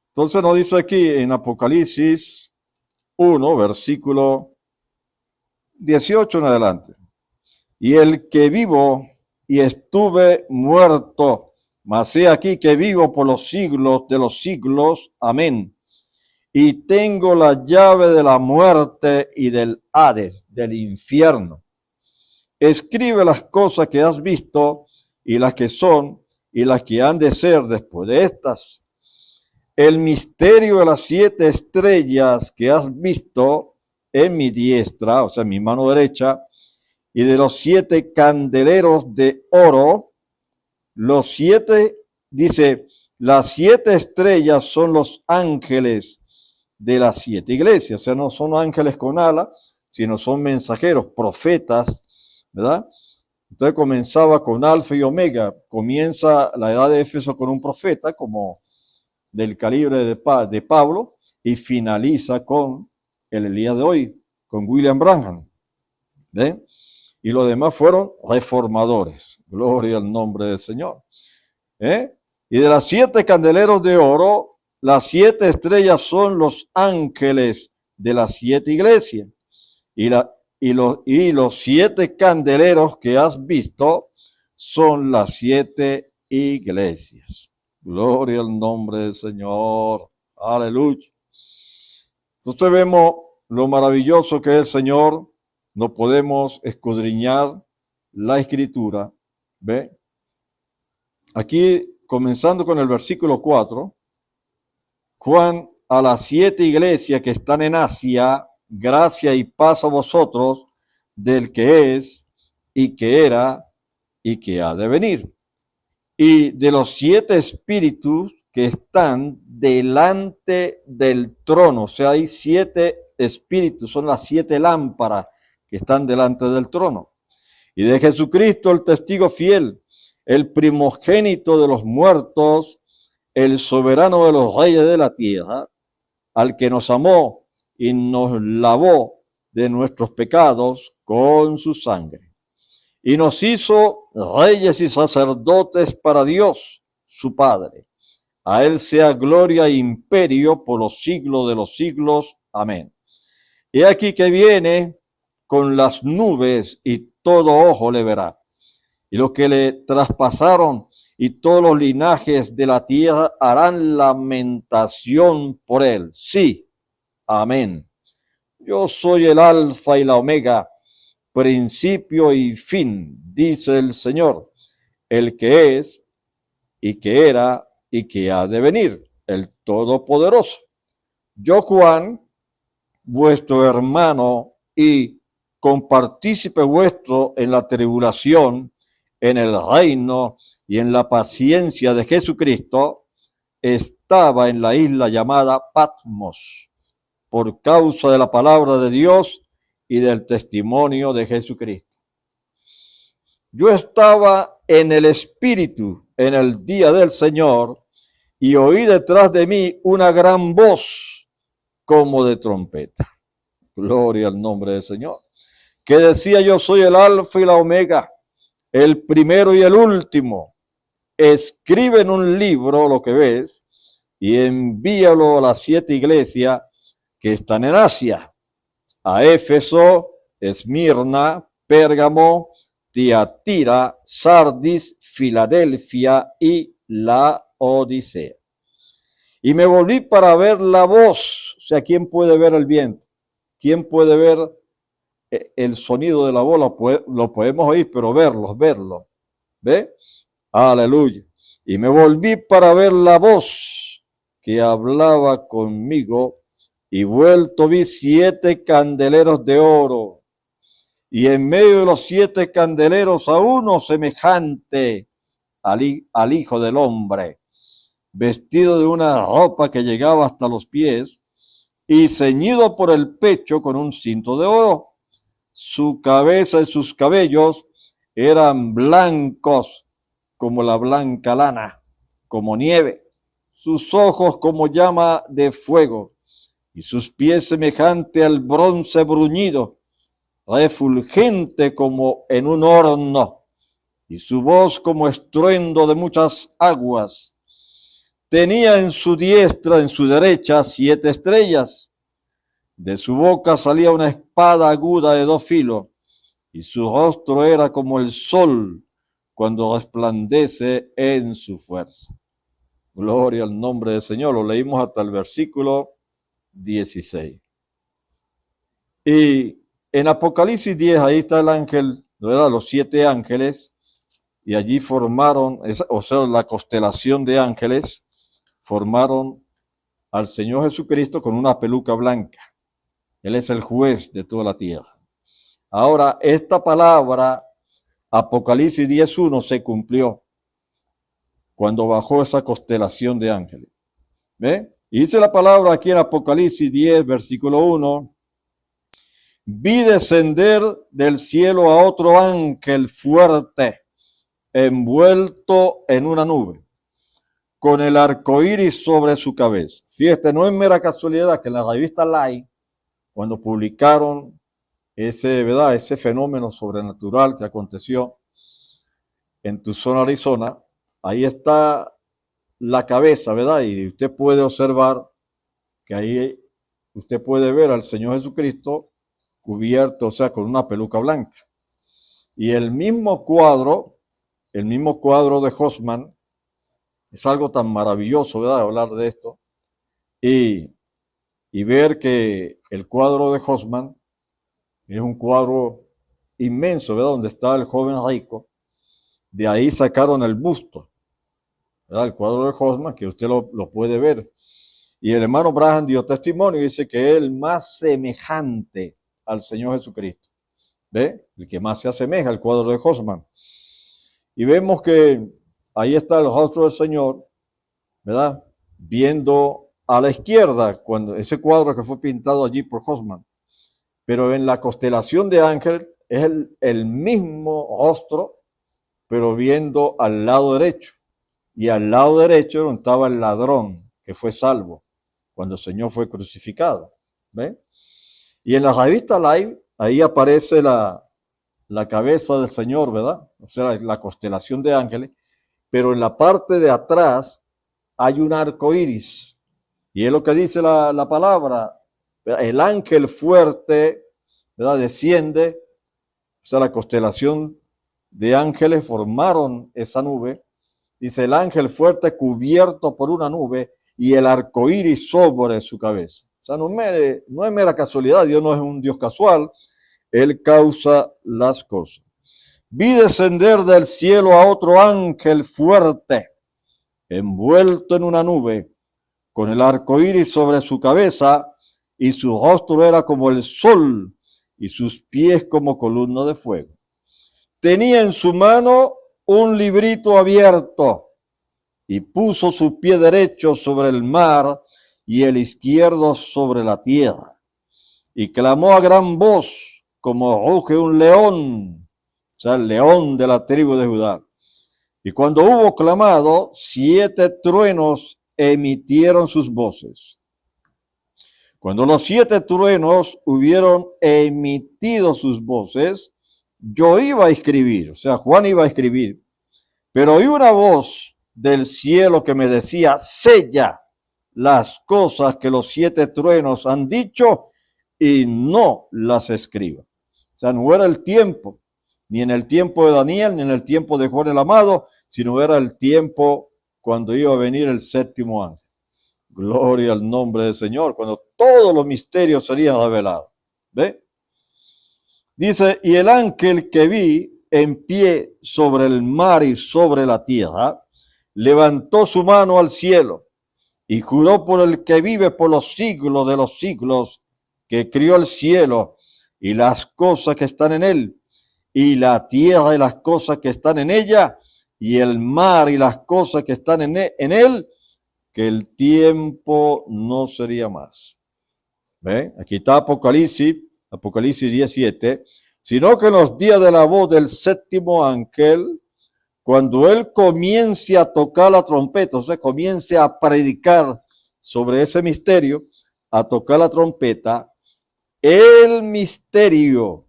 [SPEAKER 4] Entonces nos dice aquí en Apocalipsis 1, versículo 18 en adelante. Y el que vivo y estuve muerto, mas he aquí que vivo por los siglos de los siglos. Amén. Y tengo la llave de la muerte y del Hades, del infierno. Escribe las cosas que has visto y las que son y las que han de ser después de estas. El misterio de las 7 estrellas que has visto en mi diestra, o sea, en mi mano derecha, y de los 7 candeleros de oro, los 7, dice, las 7 estrellas son los ángeles de las 7 iglesias, o sea, no son ángeles con alas, sino son mensajeros, profetas, ¿verdad? Entonces comenzaba con Alfa y Omega, comienza la edad de Éfeso con un profeta como del calibre de Pablo y finaliza con el Elías de hoy, con William Branham, ¿ven? Y los demás fueron reformadores, gloria al nombre del Señor. Y de las 7 candeleros de oro, las 7 estrellas son los ángeles de las 7 iglesias. Y los 7 candeleros que has visto son las 7 iglesias. Gloria al nombre del Señor. Aleluya. Entonces vemos lo maravilloso que es el Señor. No podemos escudriñar la escritura. ¿Ve? Aquí, comenzando con el versículo 4, Juan, a las 7 iglesias que están en Asia, gracia y paz a vosotros del que es y que era y que ha de venir. Y de los 7 espíritus que están delante del trono, o sea, hay 7 espíritus, son las 7 lámparas que están delante del trono. Y de Jesucristo, el testigo fiel, el primogénito de los muertos, el soberano de los reyes de la tierra, al que nos amó y nos lavó de nuestros pecados con su sangre. Y nos hizo reyes y sacerdotes para Dios, su Padre. A él sea gloria e imperio por los siglos de los siglos. Amén. Y aquí que viene con las nubes y todo ojo le verá. y los que le traspasaron y todos los linajes de la tierra harán lamentación por él. Sí, amén. Yo soy el alfa y la omega, principio y fin, dice el Señor, el que es y que era y que ha de venir, el Todopoderoso. Yo, Juan, vuestro hermano y compartícipe vuestro en la tribulación, en el reino y en la paciencia de Jesucristo, estaba en la isla llamada Patmos, por causa de la palabra de Dios y del testimonio de Jesucristo. Yo estaba en el Espíritu en el día del Señor y oí detrás de mí una gran voz como de trompeta. Gloria al nombre del Señor. Que decía: yo soy el alfa y la omega, el primero y el último. Escribe en un libro lo que ves y envíalo a las 7 iglesias que están en Asia: a Éfeso, Esmirna, Pérgamo, Tiatira, Sardis, Filadelfia y la Odisea. Y me volví para ver la voz. O sea, ¿quién puede ver el viento? ¿Quién puede ver el sonido de la voz? Lo podemos oír, pero verlo. ¿Ve? Aleluya. Y me volví para ver la voz que hablaba conmigo, y vuelto vi 7 candeleros de oro, y en medio de los 7 candeleros a uno semejante al Hijo del Hombre, vestido de una ropa que llegaba hasta los pies, y ceñido por el pecho con un cinto de oro. Su cabeza y sus cabellos eran blancos como la blanca lana, como nieve, sus ojos como llama de fuego, y sus pies semejante al bronce bruñido, refulgente como en un horno, y su voz como estruendo de muchas aguas. Tenía en su diestra, en su derecha, 7 estrellas. De su boca salía una espada aguda de 2 filos, y su rostro era como el sol cuando resplandece en su fuerza. Gloria al nombre del Señor. Lo leímos hasta el versículo 16. Y en Apocalipsis 10, ahí está el ángel, ¿verdad? Los 7 ángeles, y allí formaron, o sea, la constelación de ángeles, formaron al Señor Jesucristo con una peluca blanca. Él es el juez de toda la tierra. Ahora, esta palabra, Apocalipsis 10:1, se cumplió cuando bajó esa constelación de ángeles. ¿Ve? Y dice la palabra aquí en Apocalipsis 10, versículo 1, vi descender del cielo a otro ángel fuerte, envuelto en una nube, con el arco iris sobre su cabeza. Fíjate, no es mera casualidad que en la revista Life, cuando publicaron ese fenómeno sobrenatural que aconteció en Tucson, Arizona, ahí está la cabeza, ¿verdad? Y usted puede observar que ahí usted puede ver al Señor Jesucristo cubierto, o sea, con una peluca blanca. Y el mismo cuadro de Hosman, es algo tan maravilloso, ¿verdad?, hablar de esto, y ver que el cuadro de Hosman es un cuadro inmenso, ¿verdad?, donde está el joven rico. De ahí sacaron el busto, ¿verdad?, el cuadro de Hosman, que usted lo puede ver. Y el hermano Branham dio testimonio y dice que es el más semejante al Señor Jesucristo. ¿Ve? El que más se asemeja al cuadro de Hosman. Y vemos que ahí está el rostro del Señor, ¿verdad?, viendo a la izquierda, cuando ese cuadro que fue pintado allí por Hosman. Pero en la constelación de ángeles es el mismo rostro, pero viendo al lado derecho. Y al lado derecho donde estaba el ladrón que fue salvo cuando el Señor fue crucificado. ¿Ve? Y en la revista Live, ahí aparece la cabeza del Señor, ¿verdad? O sea, la constelación de ángeles. Pero en la parte de atrás hay un arco iris. Y es lo que dice la palabra. El ángel fuerte, ¿verdad?, desciende. O sea, la constelación de ángeles formaron esa nube. Dice, el ángel fuerte cubierto por una nube y el arco iris sobre su cabeza. O sea, no es mera casualidad, Dios no es un Dios casual, Él causa las cosas. Vi descender del cielo a otro ángel fuerte, envuelto en una nube, con el arco iris sobre su cabeza, y su rostro era como el sol, y sus pies como columna de fuego. Tenía en su mano un librito abierto, y puso su pie derecho sobre el mar, y el izquierdo sobre la tierra. Y clamó a gran voz, como ruge un león, o sea, el león de la tribu de Judá. Y cuando hubo clamado, 7 truenos emitieron sus voces. Cuando los 7 truenos hubieron emitido sus voces, yo iba a escribir, o sea, Juan iba a escribir, pero oí una voz del cielo que me decía, sella las cosas que los 7 truenos han dicho y no las escriba. O sea, no era el tiempo, ni en el tiempo de Daniel, ni en el tiempo de Juan el Amado, sino era el tiempo cuando iba a venir el 7º ángel. Gloria al nombre del Señor, cuando todos los misterios serían revelados. ¿Ve? Dice, y el ángel que vi en pie sobre el mar y sobre la tierra, levantó su mano al cielo y juró por el que vive por los siglos de los siglos, que crió el cielo y las cosas que están en él, y la tierra y las cosas que están en ella, y el mar y las cosas que están en él, que el tiempo no sería más. ¿Ve? Aquí está Apocalipsis 17, sino que en los días de la voz del 7º ángel, cuando él comience a tocar la trompeta, o sea, comience a predicar sobre ese misterio, a tocar la trompeta, el misterio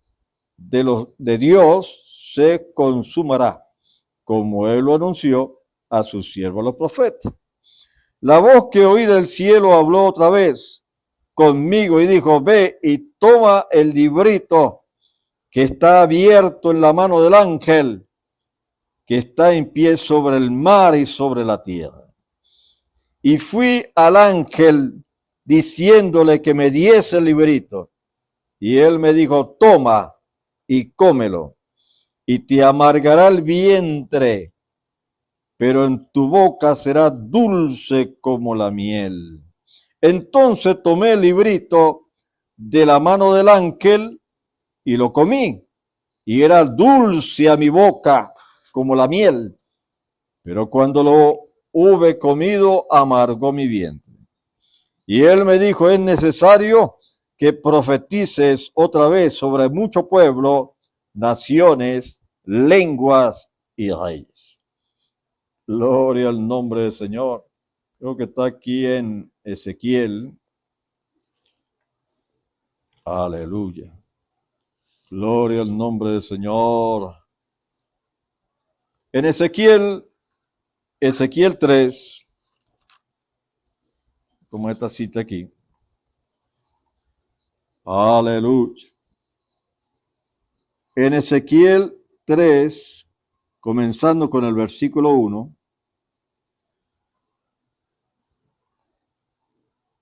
[SPEAKER 4] de Dios se consumará, como él lo anunció a sus siervos los profetas. La voz que oí del cielo habló otra vez conmigo y dijo, ve y toma el librito que está abierto en la mano del ángel, que está en pie sobre el mar y sobre la tierra. Y fui al ángel diciéndole que me diese el librito. Y él me dijo, toma y cómelo, y te amargará el vientre, pero en tu boca será dulce como la miel. Entonces tomé el librito de la mano del ángel y lo comí, y era dulce a mi boca como la miel, pero cuando lo hube comido, amargó mi vientre. Y él me dijo, es necesario que profetices otra vez sobre mucho pueblo, naciones, lenguas y reyes. Gloria al nombre del Señor. Creo que está aquí en Ezequiel. Aleluya. Gloria al nombre del Señor. En Ezequiel 3, como esta cita aquí. Aleluya. En Ezequiel 3, comenzando con el versículo 1.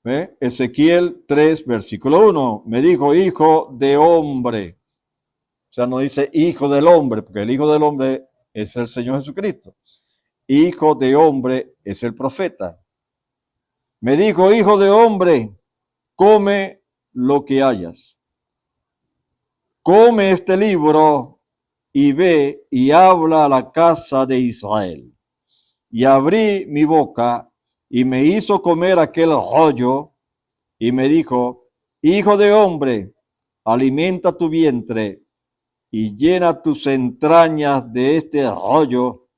[SPEAKER 4] ¿Ve? Ezequiel 3, versículo 1. Me dijo, hijo de hombre. O sea, no dice hijo del hombre, porque el hijo del hombre es el Señor Jesucristo. Hijo de hombre es el profeta. Me dijo, hijo de hombre, come lo que hayas. Come este libro y ve y habla a la casa de Israel. Y abrí mi boca y me hizo comer aquel rollo y me dijo, hijo de hombre, alimenta tu vientre y llena tus entrañas de este rollo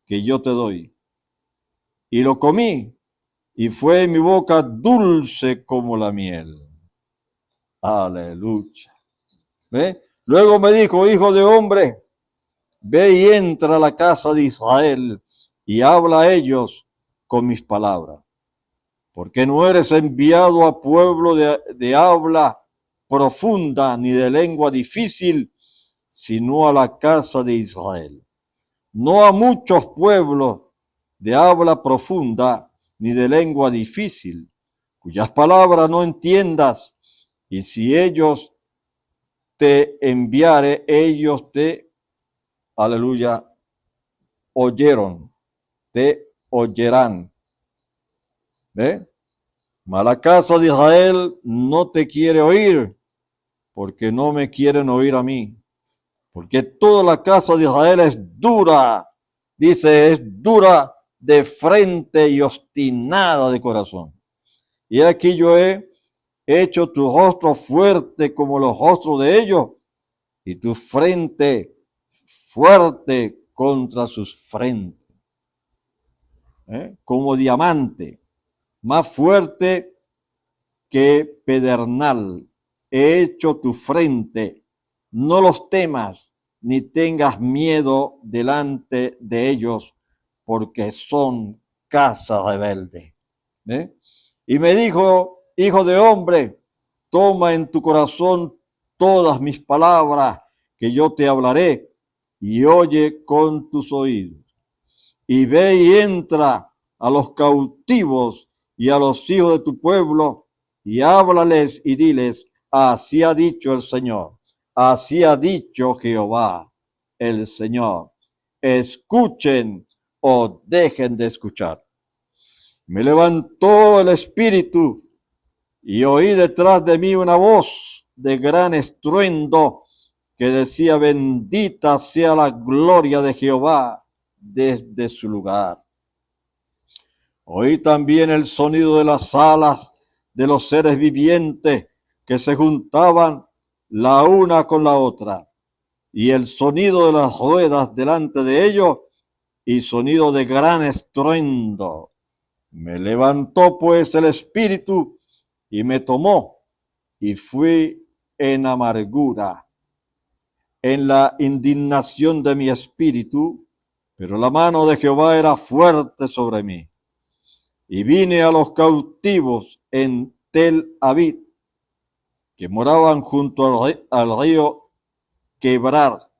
[SPEAKER 4] que yo te doy. Y lo comí y fue en mi boca dulce como la miel. Aleluya. ¿Ve? Luego me dijo, hijo de hombre, ve y entra a la casa de Israel y habla a ellos con mis palabras. Porque no eres enviado a pueblo de habla profunda ni de lengua difícil, sino a la casa de Israel, no a muchos pueblos de habla profunda ni de lengua difícil, cuyas palabras no entiendas, y si ellos te enviare, ellos te, aleluya, oyeron, te oyerán. ¿Ve? Mas la casa de Israel no te quiere oír, porque no me quieren oír a mí. Porque toda la casa de Israel es dura, dice, es dura de frente y obstinada de corazón. Y aquí yo he hecho tu rostro fuerte como los rostros de ellos, y tu frente fuerte contra sus frentes, como diamante, más fuerte que pedernal. He hecho tu frente, no los temas, ni tengas miedo delante de ellos, porque son casa rebelde. Y me dijo, hijo de hombre, toma en tu corazón todas mis palabras que yo te hablaré, y oye con tus oídos. Y ve y entra a los cautivos y a los hijos de tu pueblo, y háblales y diles, así ha dicho el Señor, así ha dicho Jehová el Señor. Escuchen o dejen de escuchar. Me levantó el espíritu y oí detrás de mí una voz de gran estruendo que decía, bendita sea la gloria de Jehová desde su lugar. Oí también el sonido de las alas de los seres vivientes que se juntaban la una con la otra, y el sonido de las ruedas delante de ellos, y sonido de gran estruendo. Me levantó pues el espíritu y me tomó, y fui en amargura, en la indignación de mi espíritu, pero la mano de Jehová era fuerte sobre mí. Y vine a los cautivos en Tel Aviv, que moraban junto al río Quebrar,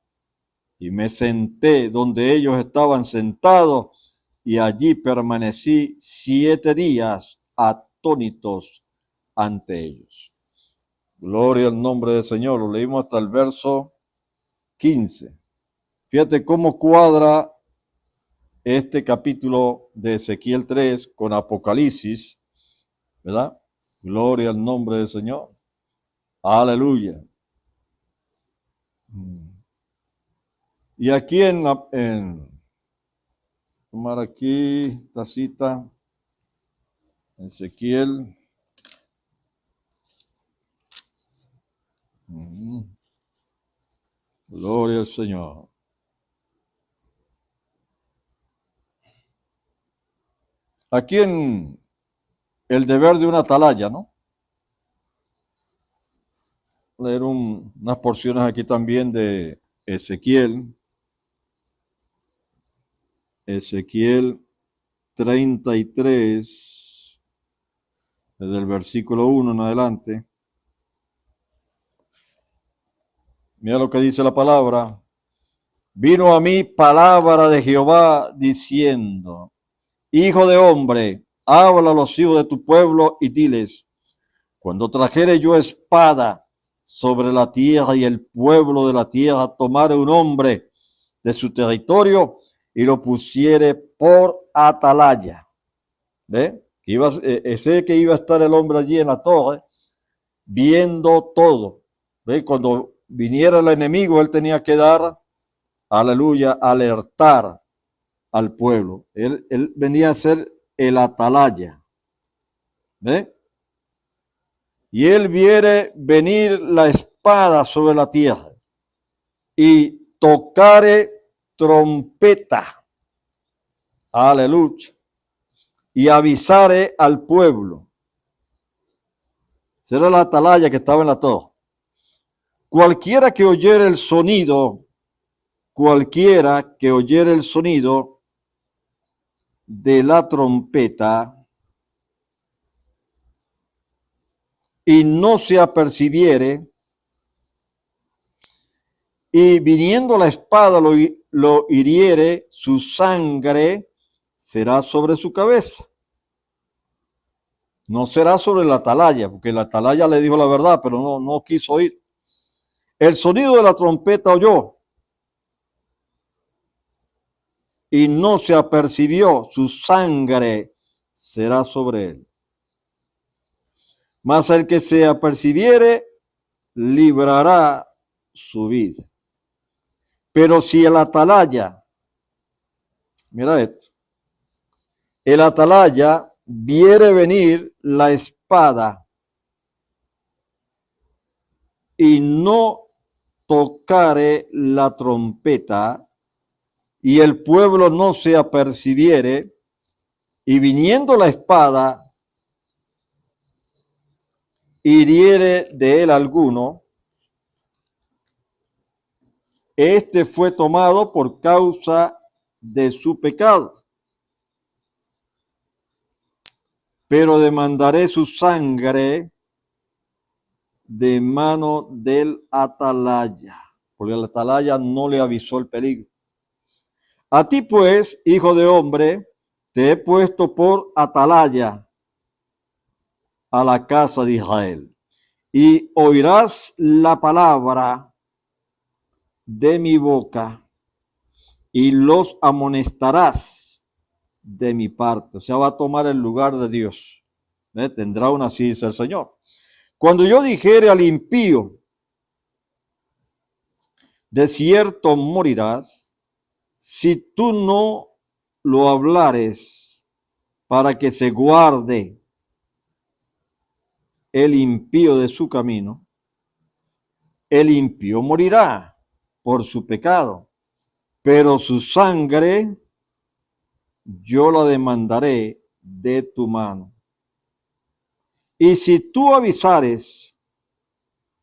[SPEAKER 4] y me senté donde ellos estaban sentados, y allí permanecí 7 días atónitos ante ellos. Gloria al nombre del Señor. Lo leímos hasta el verso 15. Fíjate cómo cuadra este capítulo de Ezequiel 3 con Apocalipsis, ¿verdad? Gloria al nombre del Señor. Aleluya. Y aquí tomar aquí esta cita, Ezequiel. Gloria al Señor. Aquí en el deber de una atalaya, ¿no? Leer unas porciones aquí también de Ezequiel. Ezequiel 33, desde el versículo 1 en adelante. Mira lo que dice la palabra. Vino a mí palabra de Jehová diciendo, hijo de hombre, habla a los hijos de tu pueblo y diles, cuando trajere yo espada sobre la tierra y el pueblo de la tierra tomare un hombre de su territorio y lo pusiere por atalaya. ¿Ve? Ese que iba a estar el hombre allí en la torre, viendo todo. ¿Ve? Cuando viniera el enemigo, él tenía que dar, aleluya, alertar al pueblo. Él venía a ser el atalaya. ¿Ve? Y él viere venir la espada sobre la tierra y tocare trompeta. Aleluya. Y avisare al pueblo. Será la atalaya que estaba en la torre. Cualquiera que oyere el sonido de la trompeta y no se apercibiere, y viniendo la espada lo hiriere, su sangre será sobre su cabeza. No será sobre la atalaya, porque la atalaya le dijo la verdad, pero no quiso oír. El sonido de la trompeta oyó y no se apercibió, su sangre será sobre él. Mas el que se apercibiere, librará su vida. Pero si el atalaya, mira esto, el atalaya viere venir la espada y no tocare la trompeta, y el pueblo no se apercibiere, y viniendo la espada, hiriere de él alguno, este fue tomado por causa de su pecado, pero demandaré su sangre de mano del atalaya, porque el atalaya no le avisó el peligro. A ti pues, hijo de hombre, te he puesto por atalaya a la casa de Israel, y oirás la palabra de mi boca, y los amonestarás de mi parte. O sea, va a tomar el lugar de Dios. Tendrá una, así dice el Señor. Cuando yo dijere al impío, de cierto morirás, si tú no lo hablares para que se guarde el impío de su camino, el impío morirá por su pecado, pero su sangre yo la demandaré de tu mano. Y si tú avisares,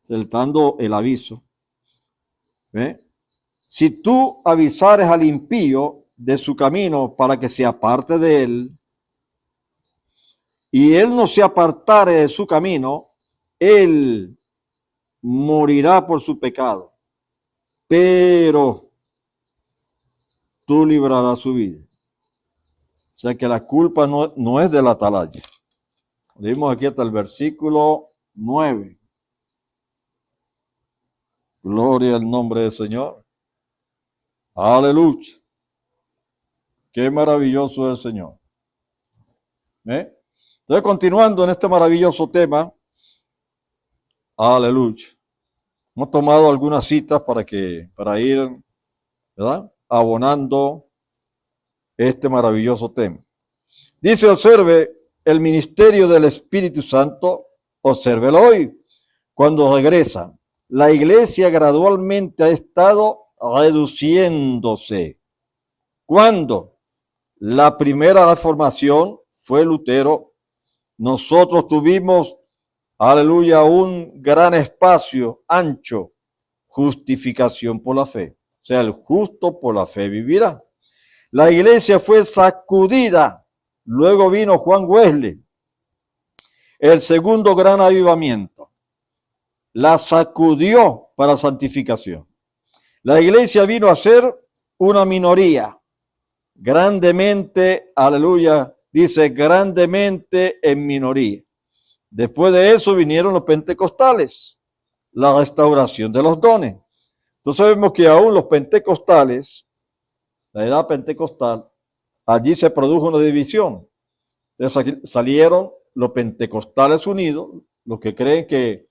[SPEAKER 4] saltando el aviso, si tú avisares al impío de su camino para que se aparte de él, y él no se apartare de su camino, él morirá por su pecado, pero tú librarás su vida. O sea que la culpa no es de la atalaya. Leímos aquí hasta el versículo 9. Gloria al nombre del Señor. Aleluya. Qué maravilloso es el Señor. Entonces, continuando en este maravilloso tema, aleluya. Hemos tomado algunas citas para ir, ¿verdad?, abonando este maravilloso tema. Dice, observe el ministerio del Espíritu Santo, obsérvelo hoy. Cuando regresa, la iglesia gradualmente ha estado reduciéndose. ¿Cuándo? La primera reformación fue Lutero. Nosotros tuvimos, aleluya, un gran espacio ancho, justificación por la fe. O sea, el justo por la fe vivirá. La iglesia fue sacudida. Luego vino Juan Wesley, el segundo gran avivamiento. La sacudió para santificación. La iglesia vino a ser una minoría, grandemente, aleluya, dice grandemente en minoría. Después de eso vinieron los pentecostales, la restauración de los dones. Entonces vemos que aún los pentecostales, la edad pentecostal, allí se produjo una división. Entonces salieron los pentecostales unidos, los que creen que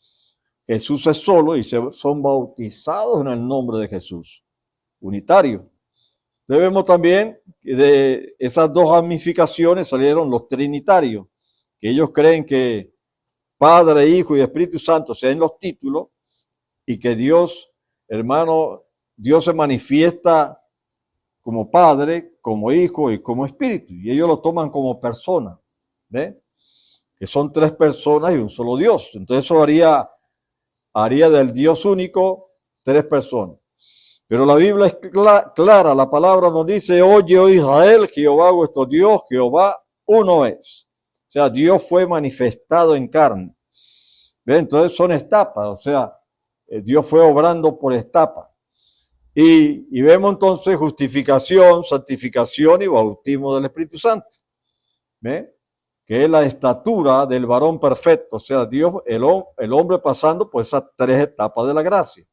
[SPEAKER 4] Jesús es solo y son bautizados en el nombre de Jesús, unitario. Entonces vemos también que de esas dos ramificaciones salieron los trinitarios, que ellos creen que Padre, Hijo y Espíritu Santo sean los títulos y que Dios, hermano, Dios se manifiesta como Padre, como Hijo y como Espíritu. Y ellos lo toman como persona, ¿ve? Que son tres personas y un solo Dios. Entonces eso haría del Dios único tres personas. Pero la Biblia es clara, la palabra nos dice, oye, oh Israel, Jehová vuestro Dios, Jehová uno es. O sea, Dios fue manifestado en carne. ¿Ve? Entonces son etapas, o sea, Dios fue obrando por etapas. Y vemos entonces justificación, santificación y bautismo del Espíritu Santo. ¿Ve? Que es la estatura del varón perfecto, o sea, Dios, el hombre pasando por esas tres etapas de la gracia.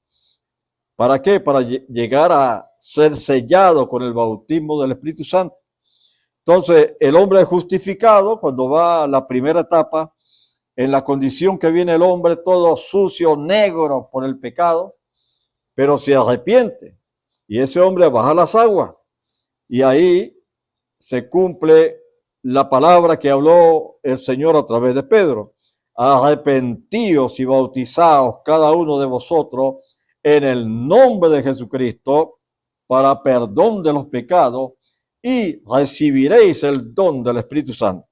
[SPEAKER 4] ¿Para qué? Para llegar a ser sellado con el bautismo del Espíritu Santo. Entonces, el hombre es justificado cuando va a la primera etapa, en la condición que viene el hombre todo sucio, negro por el pecado, pero se arrepiente. Y ese hombre baja las aguas. Y ahí se cumple la palabra que habló el Señor a través de Pedro. Arrepentíos y bautizaos cada uno de vosotros en el nombre de Jesucristo para perdón de los pecados y recibiréis el don del Espíritu Santo.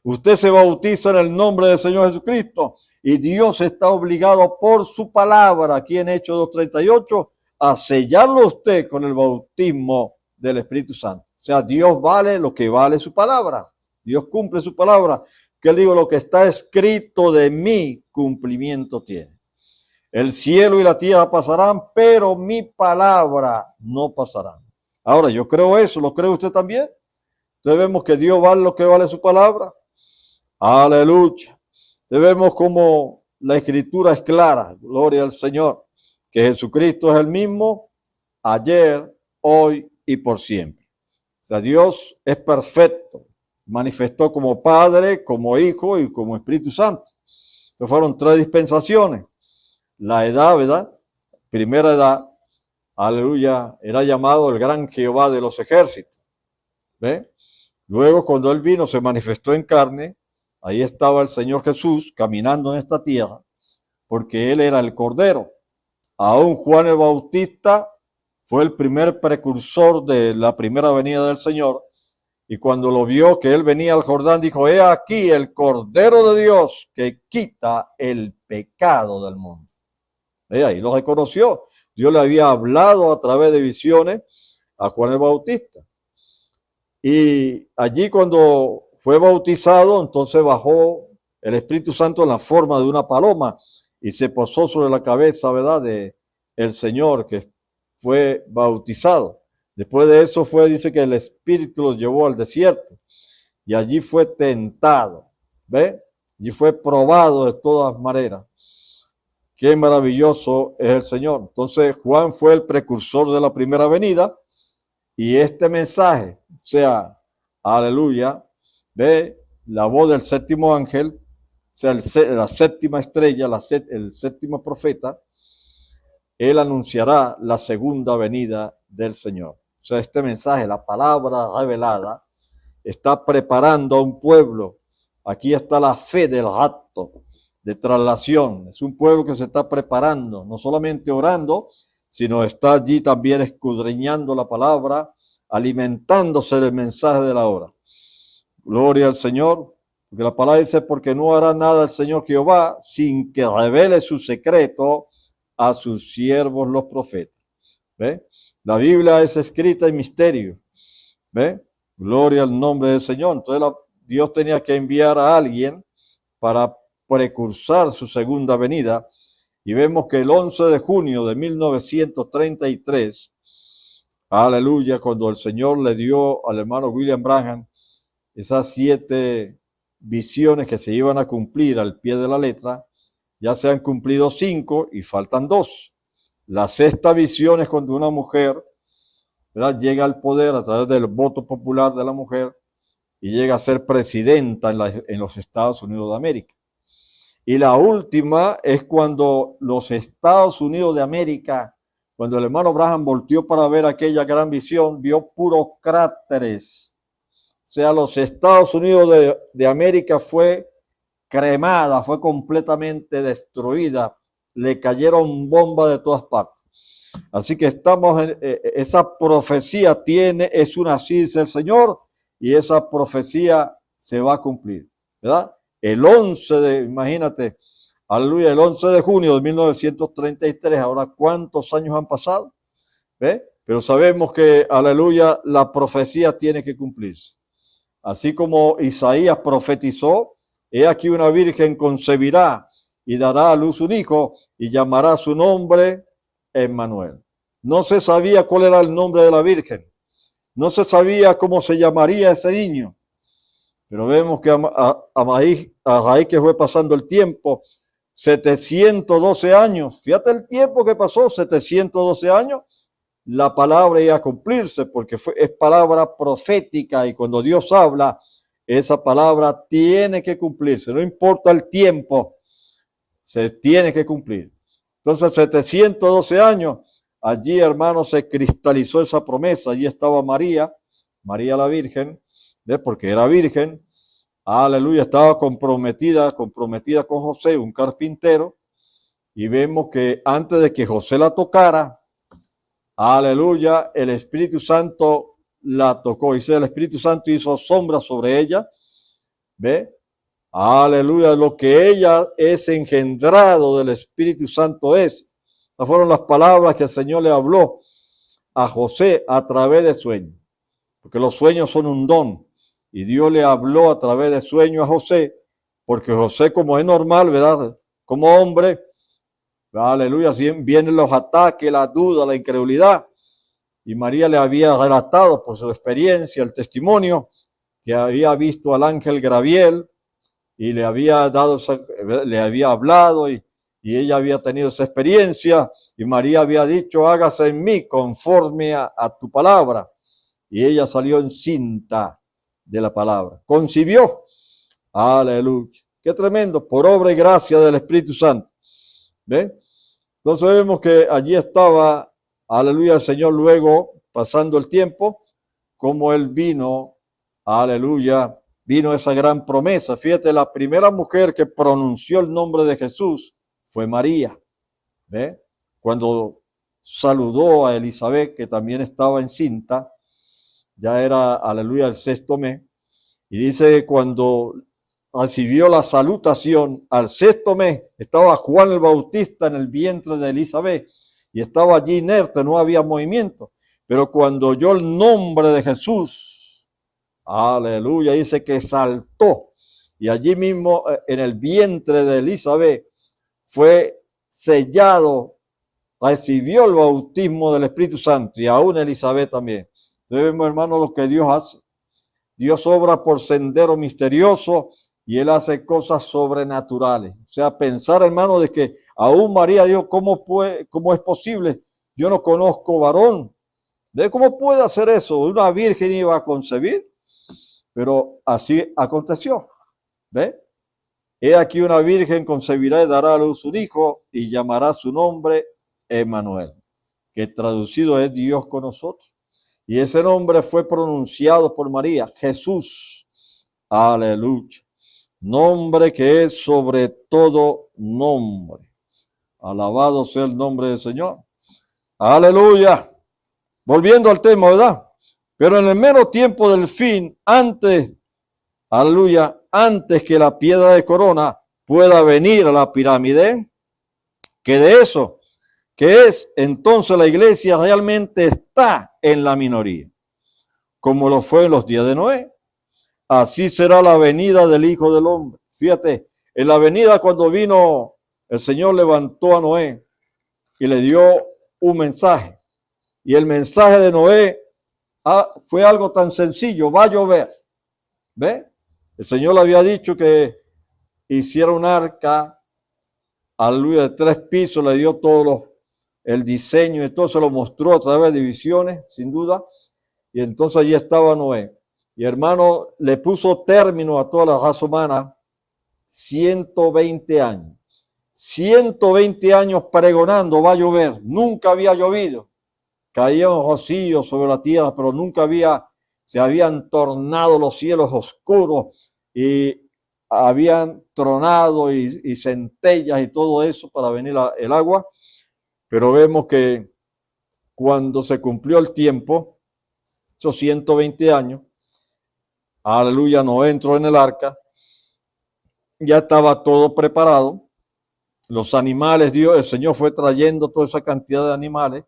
[SPEAKER 4] Usted se bautiza en el nombre del Señor Jesucristo y Dios está obligado por su palabra, aquí en Hechos 2:38, a sellarlo usted con el bautismo del Espíritu Santo. O sea, Dios vale lo que vale su palabra. Dios cumple su palabra. Que él digo, lo que está escrito de mí, cumplimiento tiene. El cielo y la tierra pasarán, pero mi palabra no pasará. Ahora, yo creo eso, ¿lo cree usted también? Entonces vemos que Dios vale lo que vale su palabra. Aleluya. Vemos como la escritura es clara, gloria al Señor, que Jesucristo es el mismo ayer, hoy y por siempre. O sea, Dios es perfecto, manifestó como Padre, como Hijo y como Espíritu Santo. Entonces fueron tres dispensaciones. La edad, ¿verdad? Primera edad, aleluya, era llamado el gran Jehová de los ejércitos. ¿Ve? Luego cuando él vino, se manifestó en carne, ahí estaba el Señor Jesús caminando en esta tierra, porque él era el Cordero. Aún Juan el Bautista fue el primer precursor de la primera venida del Señor, y cuando lo vio que él venía al Jordán, dijo, he aquí el Cordero de Dios que quita el pecado del mundo. Ahí lo reconoció. Dios le había hablado a través de visiones a Juan el Bautista. Y allí cuando fue bautizado, entonces bajó el Espíritu Santo en la forma de una paloma y se posó sobre la cabeza, ¿verdad?, de el Señor que fue bautizado. Después de eso dice que el Espíritu los llevó al desierto y allí fue tentado, ¿ve? Y fue probado de todas maneras. Qué maravilloso es el Señor. Entonces Juan fue el precursor de la primera venida y este mensaje, o sea, aleluya, ve la voz del séptimo ángel, o sea, la séptima estrella, el séptimo profeta, él anunciará la segunda venida del Señor. O sea, este mensaje, la palabra revelada, está preparando a un pueblo. Aquí está la fe del rapto, de traslación. Es un pueblo que se está preparando, no solamente orando, sino está allí también escudriñando la palabra, alimentándose del mensaje de la hora. Gloria al Señor, porque la palabra dice, porque no hará nada el Señor Jehová sin que revele su secreto a sus siervos los profetas. ¿Ve? La Biblia es escrita en misterio. ¿Ve? Gloria al nombre del Señor. Entonces Dios tenía que enviar a alguien para precursar su segunda venida. Y vemos que el 11 de junio de 1933, aleluya, cuando el Señor le dio al hermano William Branham esas 7 visiones que se iban a cumplir al pie de la letra, ya se han cumplido 5 y faltan 2. La sexta visión es cuando una mujer, ¿verdad?, llega al poder a través del voto popular de la mujer y llega a ser presidenta en los Estados Unidos de América. Y la última es cuando los Estados Unidos de América, cuando el hermano Branham volteó para ver aquella gran visión, vio puros cráteres. O sea, los Estados Unidos de América fue cremada, fue completamente destruida. Le cayeron bombas de todas partes. Así que esa profecía es una así dice el Señor, y esa profecía se va a cumplir, ¿verdad? Imagínate, aleluya, el 11 de junio de 1933, ahora ¿cuántos años han pasado? ¿Ve? Pero sabemos que, aleluya, la profecía tiene que cumplirse. Así como Isaías profetizó, he aquí una virgen concebirá y dará a luz un hijo y llamará su nombre Emmanuel. No se sabía cuál era el nombre de la Virgen. No se sabía cómo se llamaría ese niño. Pero vemos que a raíz que fue pasando el tiempo, 712 años, fíjate el tiempo que pasó, 712 años, la palabra iba a cumplirse porque es palabra profética y cuando Dios habla, esa palabra tiene que cumplirse, no importa el tiempo, se tiene que cumplir. Entonces, 712 años, allí, hermanos, se cristalizó esa promesa. Allí estaba María la Virgen, ¿ves? Porque era virgen. Aleluya, estaba comprometida con José, un carpintero. Y vemos que antes de que José la tocara, aleluya, el Espíritu Santo la tocó. Dice, el Espíritu Santo hizo sombra sobre ella. ¿Ve? Aleluya, lo que ella es engendrado del Espíritu Santo es. Estas fueron las palabras que el Señor le habló a José a través de sueños. Porque los sueños son un don. Y Dios le habló a través de sueños a José. Porque José, como es normal, ¿verdad? Como hombre, aleluya, vienen los ataques, la duda, la incredulidad. Y María le había relatado por su experiencia, el testimonio, que había visto al ángel Gabriel y le había hablado y ella había tenido esa experiencia y María había dicho, hágase en mí conforme a tu palabra. Y ella salió encinta de la palabra, concibió, aleluya, qué tremendo, por obra y gracia del Espíritu Santo. ¿Ven? Entonces vemos que allí estaba, aleluya, el Señor luego, pasando el tiempo, como Él vino, aleluya, vino esa gran promesa. Fíjate, la primera mujer que pronunció el nombre de Jesús fue María. ¿Ve? Cuando saludó a Elizabeth, que también estaba encinta, ya era, aleluya, el 6º mes. Y dice, cuando recibió la salutación al 6º mes, estaba Juan el Bautista en el vientre de Elizabeth y estaba allí inerte, no había movimiento. Pero cuando oyó el nombre de Jesús, aleluya, dice que saltó. Y allí mismo en el vientre de Elizabeth fue sellado, recibió el bautismo del Espíritu Santo y aún Elizabeth también. Entonces vemos, hermanos, lo que Dios hace. Dios obra por sendero misterioso y Él hace cosas sobrenaturales. O sea, pensar, hermano, de que aún María dijo, ¿cómo es posible? Yo no conozco varón. ¿De cómo puede hacer eso? Una virgen iba a concebir. Pero así aconteció. ¿Ve? He aquí una virgen concebirá y dará a luz un hijo y llamará su nombre Emmanuel, que traducido es Dios con nosotros. Y ese nombre fue pronunciado por María, Jesús. Aleluya. Nombre que es sobre todo nombre. Alabado sea el nombre del Señor. Aleluya. Volviendo al tema, ¿verdad? Pero en el mero tiempo del fin, antes, aleluya, antes que la piedra de corona pueda venir a la pirámide, que de eso, que es, entonces la iglesia realmente está en la minoría, como lo fue en los días de Noé. Así será la venida del Hijo del Hombre. Fíjate, en la venida cuando vino, el Señor levantó a Noé y le dio un mensaje. Y el mensaje de Noé fue algo tan sencillo, va a llover. ¿Ve? El Señor le había dicho que hiciera un arca, aleluya, de 3 pisos, le dio el diseño y todo se lo mostró a través de visiones, sin duda. Y entonces allí estaba Noé. Y hermano, le puso término a toda la raza humana 120 años. 120 años pregonando, va a llover. Nunca había llovido. Caían rocíos sobre la tierra, pero nunca se habían tornado los cielos oscuros y habían tronado y centellas y todo eso para venir el agua. Pero vemos que cuando se cumplió el tiempo, esos 120 años, aleluya, Noé entró en el arca, ya estaba todo preparado, los animales, el Señor fue trayendo toda esa cantidad de animales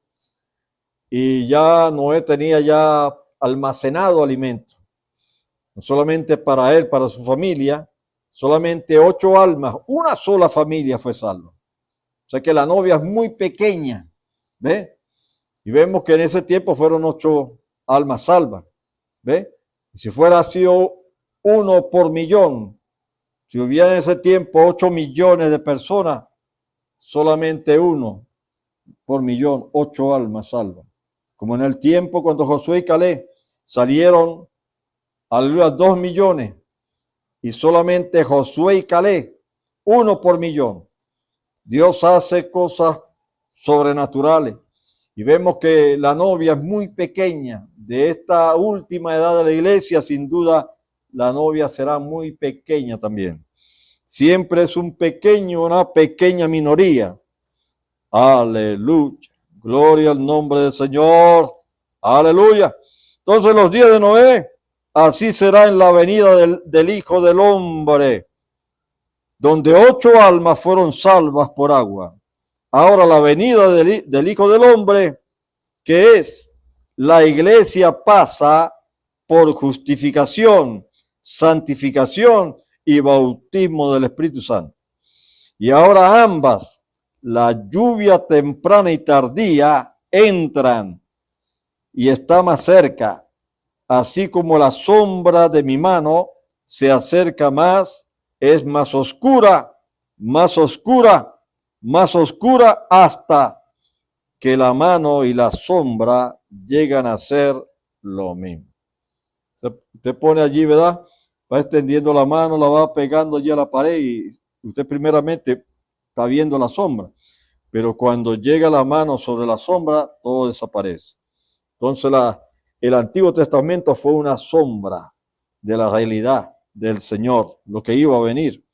[SPEAKER 4] y ya Noé tenía ya almacenado alimento, no solamente para él, para su familia, solamente 8 almas, una sola familia fue salva. O sea que la novia es muy pequeña, ¿ve? Y vemos que en ese tiempo fueron 8 almas salvas. ¿Ve? Si fuera sido 1 por millón, si hubiera en ese tiempo 8 millones de personas, solamente 1 por millón, 8 almas salvas. Como en el tiempo cuando Josué y Caleb salieron, aleluya, 2 millones, y solamente Josué y Caleb, 1 por millón. Dios hace cosas sobrenaturales. Y vemos que la novia es muy pequeña. De esta última edad de la iglesia, sin duda, la novia será muy pequeña también. Siempre es una pequeña minoría. Aleluya. Gloria al nombre del Señor. Aleluya. Entonces los días de Noé, así será en la venida del Hijo del Hombre, donde 8 almas fueron salvas por agua. Ahora la venida del Hijo del Hombre, que es la iglesia, pasa por justificación, santificación y bautismo del Espíritu Santo. Y ahora ambas, la lluvia temprana y tardía, entran y está más cerca, así como la sombra de mi mano se acerca más, es más oscura, más oscura, más oscura, hasta que la mano y la sombra llegan a ser lo mismo. Usted pone allí, ¿verdad? Va extendiendo la mano, la va pegando allí a la pared y usted primeramente está viendo la sombra. Pero cuando llega la mano sobre la sombra, todo desaparece. Entonces el Antiguo Testamento fue una sombra de la realidad del Señor, lo que iba a venir.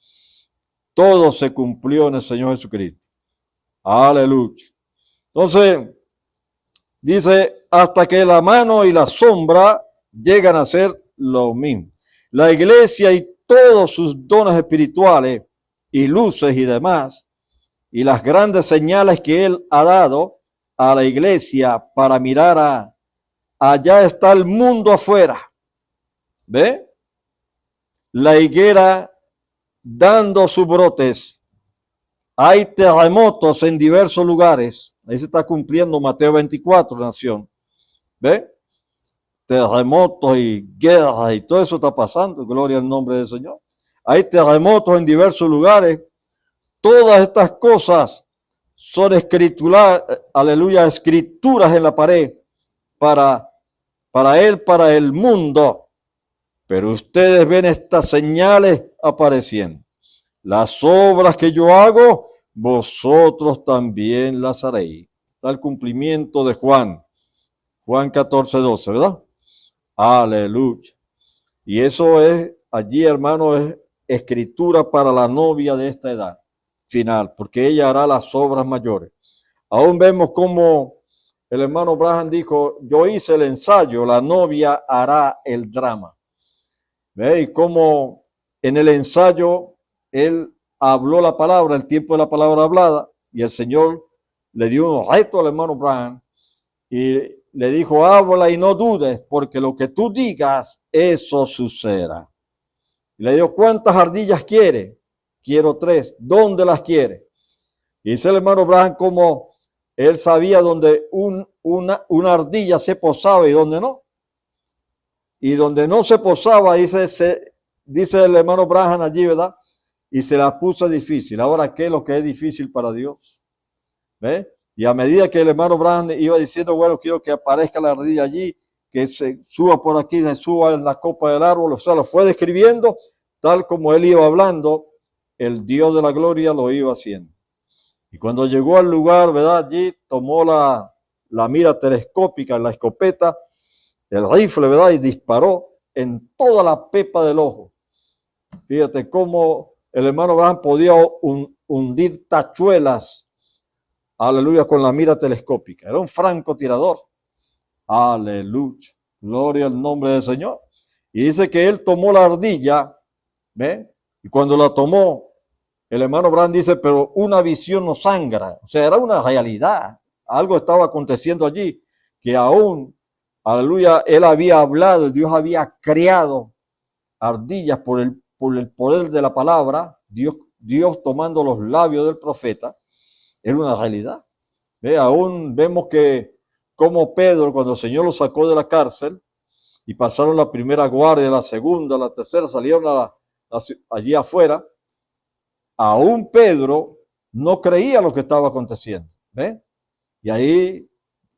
[SPEAKER 4] Todo se cumplió en el Señor Jesucristo. Aleluya. Entonces, dice, hasta que la mano y la sombra llegan a ser lo mismo. La iglesia y todos sus dones espirituales y luces y demás, y las grandes señales que Él ha dado a la iglesia para mirar allá está el mundo afuera. ¿Ve? La higuera dando sus brotes. Hay terremotos en diversos lugares. Ahí se está cumpliendo Mateo 24, nación. ¿Ve? Terremotos y guerras y todo eso está pasando. Gloria al nombre del Señor. Hay terremotos en diversos lugares. Todas estas cosas son escrituras, aleluya, escrituras en la pared para Él, para el mundo. Pero ustedes ven estas señales apareciendo. Las obras que yo hago, vosotros también las haréis. Está el cumplimiento de Juan 14:12, ¿verdad? Aleluya. Y eso es, allí hermano, es escritura para la novia de esta edad final, porque ella hará las obras mayores. Aún vemos como el hermano Branham dijo, yo hice el ensayo, la novia hará el drama. ¿Ve? Y como en el ensayo él habló la palabra, el tiempo de la palabra hablada, y el Señor le dio un reto al hermano Branham y le dijo, habla y no dudes, porque lo que tú digas, eso sucederá. Y le dijo, ¿cuántas ardillas quiere? Quiero 3. ¿Dónde las quiere? Y dice el hermano Branham como él sabía dónde una ardilla se posaba y dónde no. Y donde no se posaba, dice el hermano Branham allí, ¿verdad? Y se la puso difícil. Ahora, ¿qué es lo que es difícil para Dios? ¿Ve? Y a medida que el hermano Branham iba diciendo, bueno, quiero que aparezca la ardilla allí, que se suba por aquí, se suba en la copa del árbol, o sea, lo fue describiendo, tal como él iba hablando, el Dios de la gloria lo iba haciendo. Y cuando llegó al lugar, ¿verdad? Allí tomó la mira telescópica, la escopeta, el rifle, ¿verdad? Y disparó en toda la pepa del ojo. Fíjate cómo el hermano Branham podía hundir tachuelas, aleluya, con la mira telescópica. Era un francotirador. Aleluya. Gloria al nombre del Señor. Y dice que él tomó la ardilla, ¿ve? Y cuando la tomó, el hermano Branham dice, pero una visión no sangra. O sea, era una realidad. Algo estaba aconteciendo allí, que aún, aleluya, él había hablado, Dios había creado ardillas por el poder de la palabra, Dios tomando los labios del profeta, era una realidad. ¿Ve? Aún vemos que cómo Pedro, cuando el Señor lo sacó de la cárcel y pasaron la primera guardia, la segunda, la tercera, salieron allí afuera, aún Pedro no creía lo que estaba aconteciendo. ¿Ve? Y ahí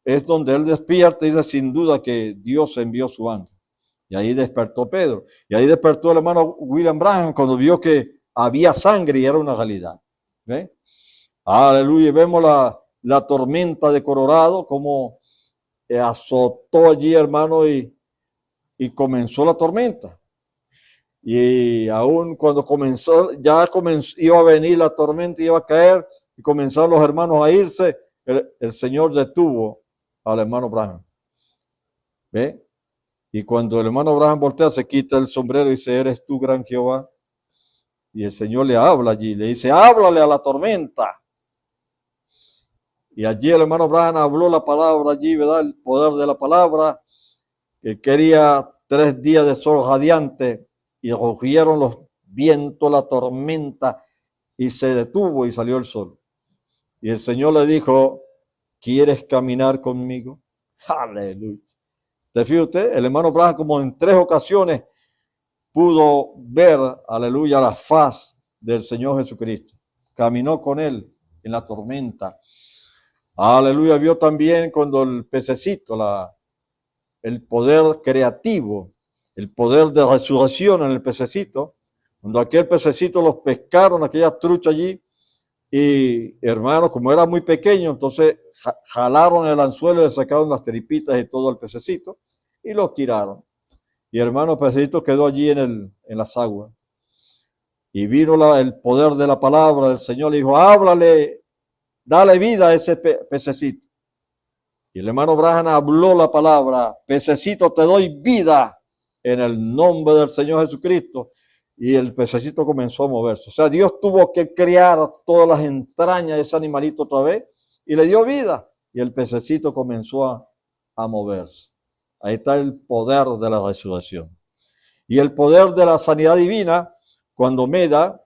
[SPEAKER 4] es donde él despierta y dice sin duda que Dios envió su ángel. Y ahí despertó Pedro. Y ahí despertó el hermano William Branham cuando vio que había sangre y era una realidad. ¿Ve? Aleluya. Y vemos la tormenta de Colorado como azotó allí, hermano, y comenzó la tormenta. Y aún cuando iba a venir la tormenta, iba a caer y comenzaron los hermanos a irse, el Señor detuvo al hermano Branham. ¿Ve? Y cuando el hermano Branham voltea, se quita el sombrero y dice, ¿eres tú, gran Jehová? Y el Señor le habla allí, le dice, háblale a la tormenta. Y allí el hermano Branham habló la palabra allí, ¿verdad? El poder de la palabra, que quería 3 días de sol radiante y rugieron los vientos, la tormenta, y se detuvo y salió el sol. Y el Señor le dijo, ¿quieres caminar conmigo? Aleluya. ¿Te fija usted? El hermano Branham como en 3 ocasiones pudo ver, aleluya, la faz del Señor Jesucristo. Caminó con él en la tormenta. Aleluya. Vio también cuando el pececito, el poder creativo, el poder de resurrección en el pececito, cuando aquel pececito los pescaron, aquella trucha allí, y hermano, como era muy pequeño, entonces jalaron el anzuelo y le sacaron las tripitas y todo el pececito y lo tiraron. Y hermano, el pececito quedó allí en las aguas. Y vino el poder de la palabra del Señor, le dijo, háblale, dale vida a ese pececito. Y el hermano Branham habló la palabra, pececito, te doy vida en el nombre del Señor Jesucristo. Y el pececito comenzó a moverse. O sea, Dios tuvo que crear todas las entrañas de ese animalito otra vez y le dio vida. Y el pececito comenzó a moverse. Ahí está el poder de la resurrección. Y el poder de la sanidad divina, cuando Meda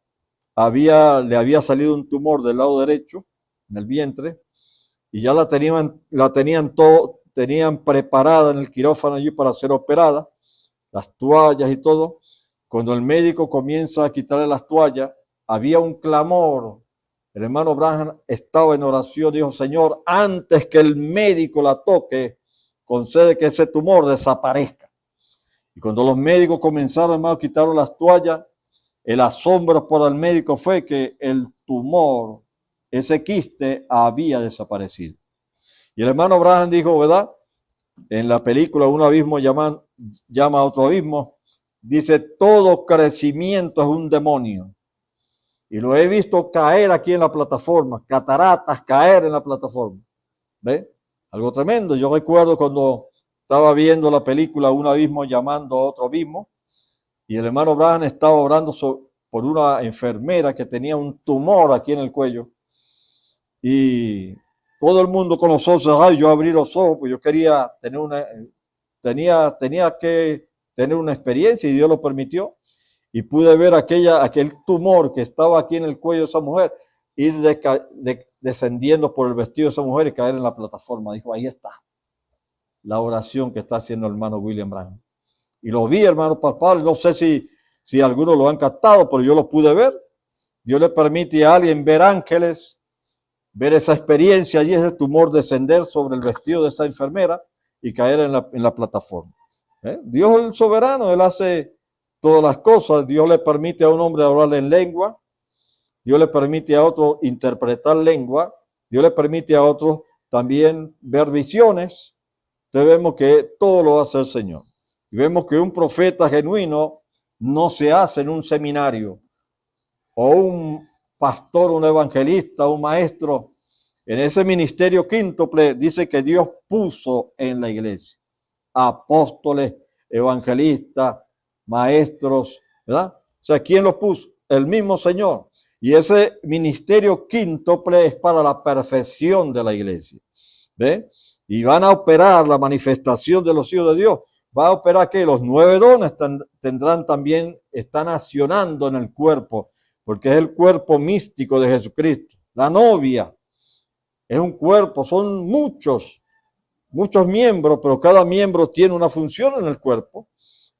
[SPEAKER 4] le había salido un tumor del lado derecho, en el vientre, y ya la tenían preparada en el quirófano allí para ser operada, las toallas y todo. Cuando el médico comienza a quitarle las toallas, había un clamor. El hermano Branham estaba en oración, dijo, Señor, antes que el médico la toque, concede que ese tumor desaparezca. Y cuando los médicos comenzaron, hermano, quitaron las toallas, el asombro por el médico fue que el tumor, ese quiste, había desaparecido. Y el hermano Branham dijo, ¿verdad? En la película Un abismo llama a otro abismo, dice, todo crecimiento es un demonio. Y lo he visto caer aquí en la plataforma, cataratas caer en la plataforma. ¿Ve? Algo tremendo. Yo recuerdo cuando estaba viendo la película Un abismo llamando a otro abismo, y el hermano Branham estaba orando por una enfermera que tenía un tumor aquí en el cuello. Y todo el mundo con los ojos cerrados, yo abrí los ojos, pues yo quería tenía que tener una experiencia y Dios lo permitió. Y pude ver aquel tumor que estaba aquí en el cuello de esa mujer, ir descendiendo por el vestido de esa mujer y caer en la plataforma. Dijo, ahí está la oración que está haciendo el hermano William Branham. Y lo vi, hermano palpable. No sé si algunos lo han captado, pero yo lo pude ver. Dios le permite a alguien ver ángeles, ver esa experiencia allí, ese tumor descender sobre el vestido de esa enfermera y caer en la plataforma. Dios es el soberano, Él hace todas las cosas. Dios le permite a un hombre hablarle en lengua, Dios le permite a otro interpretar lengua, Dios le permite a otro también ver visiones. Entonces vemos que todo lo hace el Señor. Y vemos que un profeta genuino no se hace en un seminario, o un pastor, un evangelista, un maestro. En ese ministerio quíntuple dice que Dios puso en la iglesia apóstoles, evangelistas, maestros, ¿verdad? O sea, ¿quién los puso? El mismo Señor. Y ese ministerio quíntuple es para la perfección de la iglesia. ¿Ve? Y van a operar la manifestación de los hijos de Dios. Va a operar que los 9 dones tendrán también, están accionando en el cuerpo, porque es el cuerpo místico de Jesucristo. La novia es un cuerpo, son muchos. muchos miembros, pero cada miembro tiene una función en el cuerpo.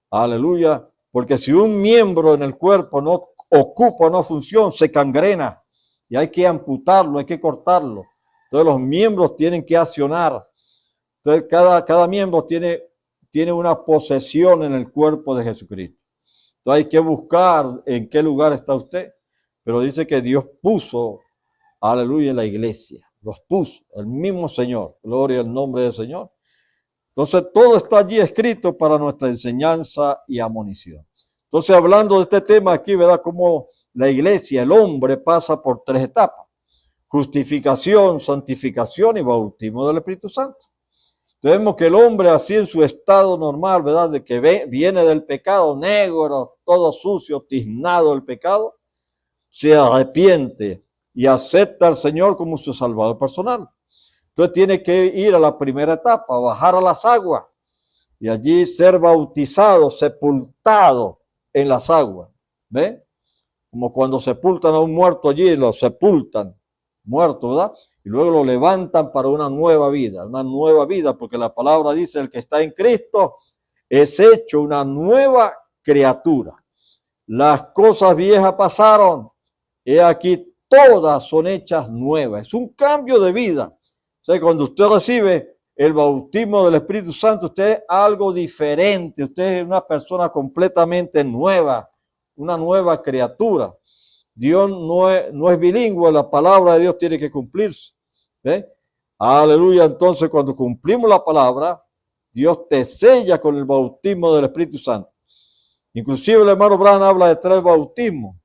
[SPEAKER 4] Aleluya. Porque si un miembro en el cuerpo no ocupa una función, se gangrena y hay que amputarlo, hay que cortarlo. Entonces los miembros tienen que accionar. Entonces cada miembro tiene una posesión en el cuerpo de Jesucristo. Entonces hay que buscar en qué lugar está usted. Pero dice que Dios puso, aleluya, en la iglesia. Los puso, el mismo Señor. Gloria al nombre del Señor. Entonces todo está allí escrito para nuestra enseñanza y admonición. Entonces hablando de este tema aquí, ¿verdad? Como la iglesia, el hombre pasa por 3 etapas. Justificación, santificación y bautismo del Espíritu Santo. Entonces vemos que el hombre así en su estado normal, ¿verdad? De que viene del pecado negro, todo sucio, tiznado del pecado, se arrepiente y acepta al Señor como su salvador personal. Entonces tiene que ir a la primera etapa, bajar a las aguas y allí ser bautizado, sepultado en las aguas. ¿Ve? Como cuando sepultan a un muerto allí, lo sepultan muerto, ¿verdad? Y luego lo levantan para una nueva vida, porque la palabra dice, el que está en Cristo es hecho una nueva criatura. Las cosas viejas pasaron, he aquí todas son hechas nuevas. Es un cambio de vida. O sea, cuando usted recibe el bautismo del Espíritu Santo, usted es algo diferente, usted es una persona completamente nueva, una nueva criatura. Dios no es bilingüe, la palabra de Dios tiene que cumplirse. ¿Ve? Aleluya, entonces cuando cumplimos la palabra, Dios te sella con el bautismo del Espíritu Santo. Inclusive el hermano Branham habla de 3 bautismos.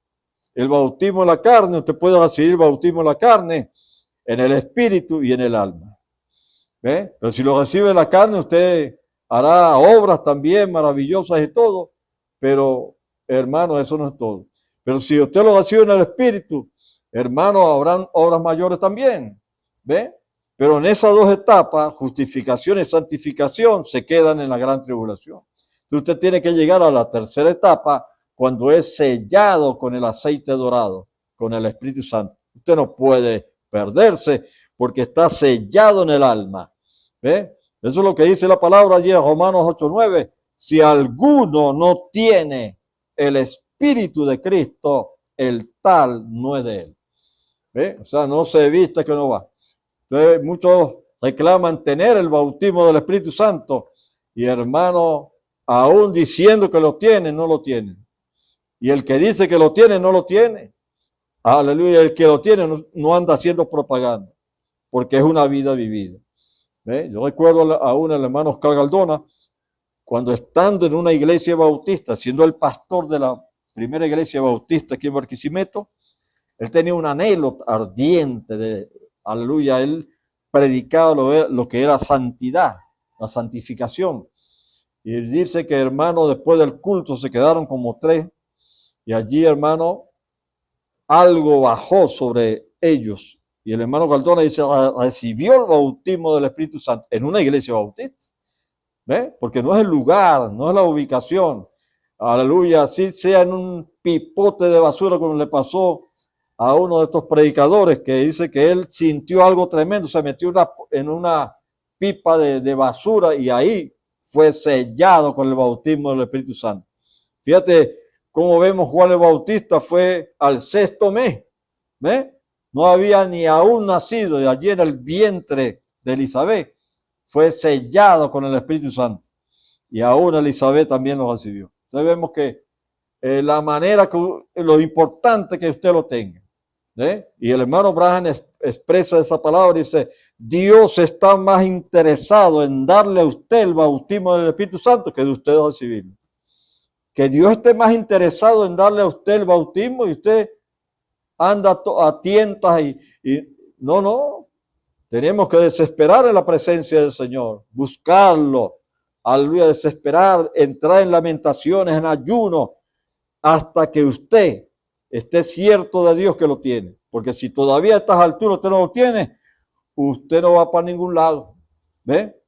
[SPEAKER 4] El bautismo en la carne, usted puede recibir el bautismo en la carne, en el espíritu y en el alma. ¿Ve? Pero si lo recibe en la carne, usted hará obras también maravillosas y todo, pero hermano, eso no es todo. Pero si usted lo recibe en el espíritu, hermano, habrán obras mayores también. ¿Ve? Pero en esas 2 etapas, justificación y santificación, se quedan en la gran tribulación. Entonces usted tiene que llegar a la tercera etapa cuando es sellado con el aceite dorado, con el Espíritu Santo. Usted no puede perderse porque está sellado en el alma. ¿Ve? Eso es lo que dice la palabra allí en Romanos 8:9. Si alguno no tiene el Espíritu de Cristo, el tal no es de él. ¿Ve? O sea, no se vista que no va. Entonces, muchos reclaman tener el bautismo del Espíritu Santo y hermano, aún diciendo que lo tienen, no lo tienen. Y el que dice que lo tiene, no lo tiene. Aleluya, el que lo tiene no anda haciendo propaganda, porque es una vida vivida. ¿Ve? Yo recuerdo aún al hermano Oscar Galdona, cuando estando en una iglesia bautista, siendo el pastor de la primera iglesia bautista aquí en Barquisimeto, él tenía un anhelo ardiente de, aleluya, él predicaba lo que era santidad, la santificación. Y dice que, hermano, después del culto se quedaron como 3, y allí, hermano, algo bajó sobre ellos. Y el hermano Galdona dice, recibió el bautismo del Espíritu Santo en una iglesia bautista. ¿Ve? Porque no es el lugar, no es la ubicación. Aleluya, así sea en un pipote de basura como le pasó a uno de estos predicadores que dice que él sintió algo tremendo, se metió en una pipa de basura y ahí fue sellado con el bautismo del Espíritu Santo. Fíjate cómo vemos Juan el Bautista fue al 6º mes, ¿ve? No había ni aún nacido y allí en el vientre de Elizabeth fue sellado con el Espíritu Santo y aún Elizabeth también lo recibió. Entonces vemos que la manera, lo importante que usted lo tenga. ¿Eh? Y el hermano Branham expresa esa palabra y dice, Dios está más interesado en darle a usted el bautismo del Espíritu Santo que de usted recibirlo. Que Dios esté más interesado en darle a usted el bautismo y usted anda a tientas y no. Tenemos que desesperar en la presencia del Señor, buscarlo, aleluya, desesperar, entrar en lamentaciones, en ayuno, hasta que usted esté cierto de Dios que lo tiene. Porque si todavía a estas alturas usted no lo tiene, usted no va para ningún lado. ¿Ve?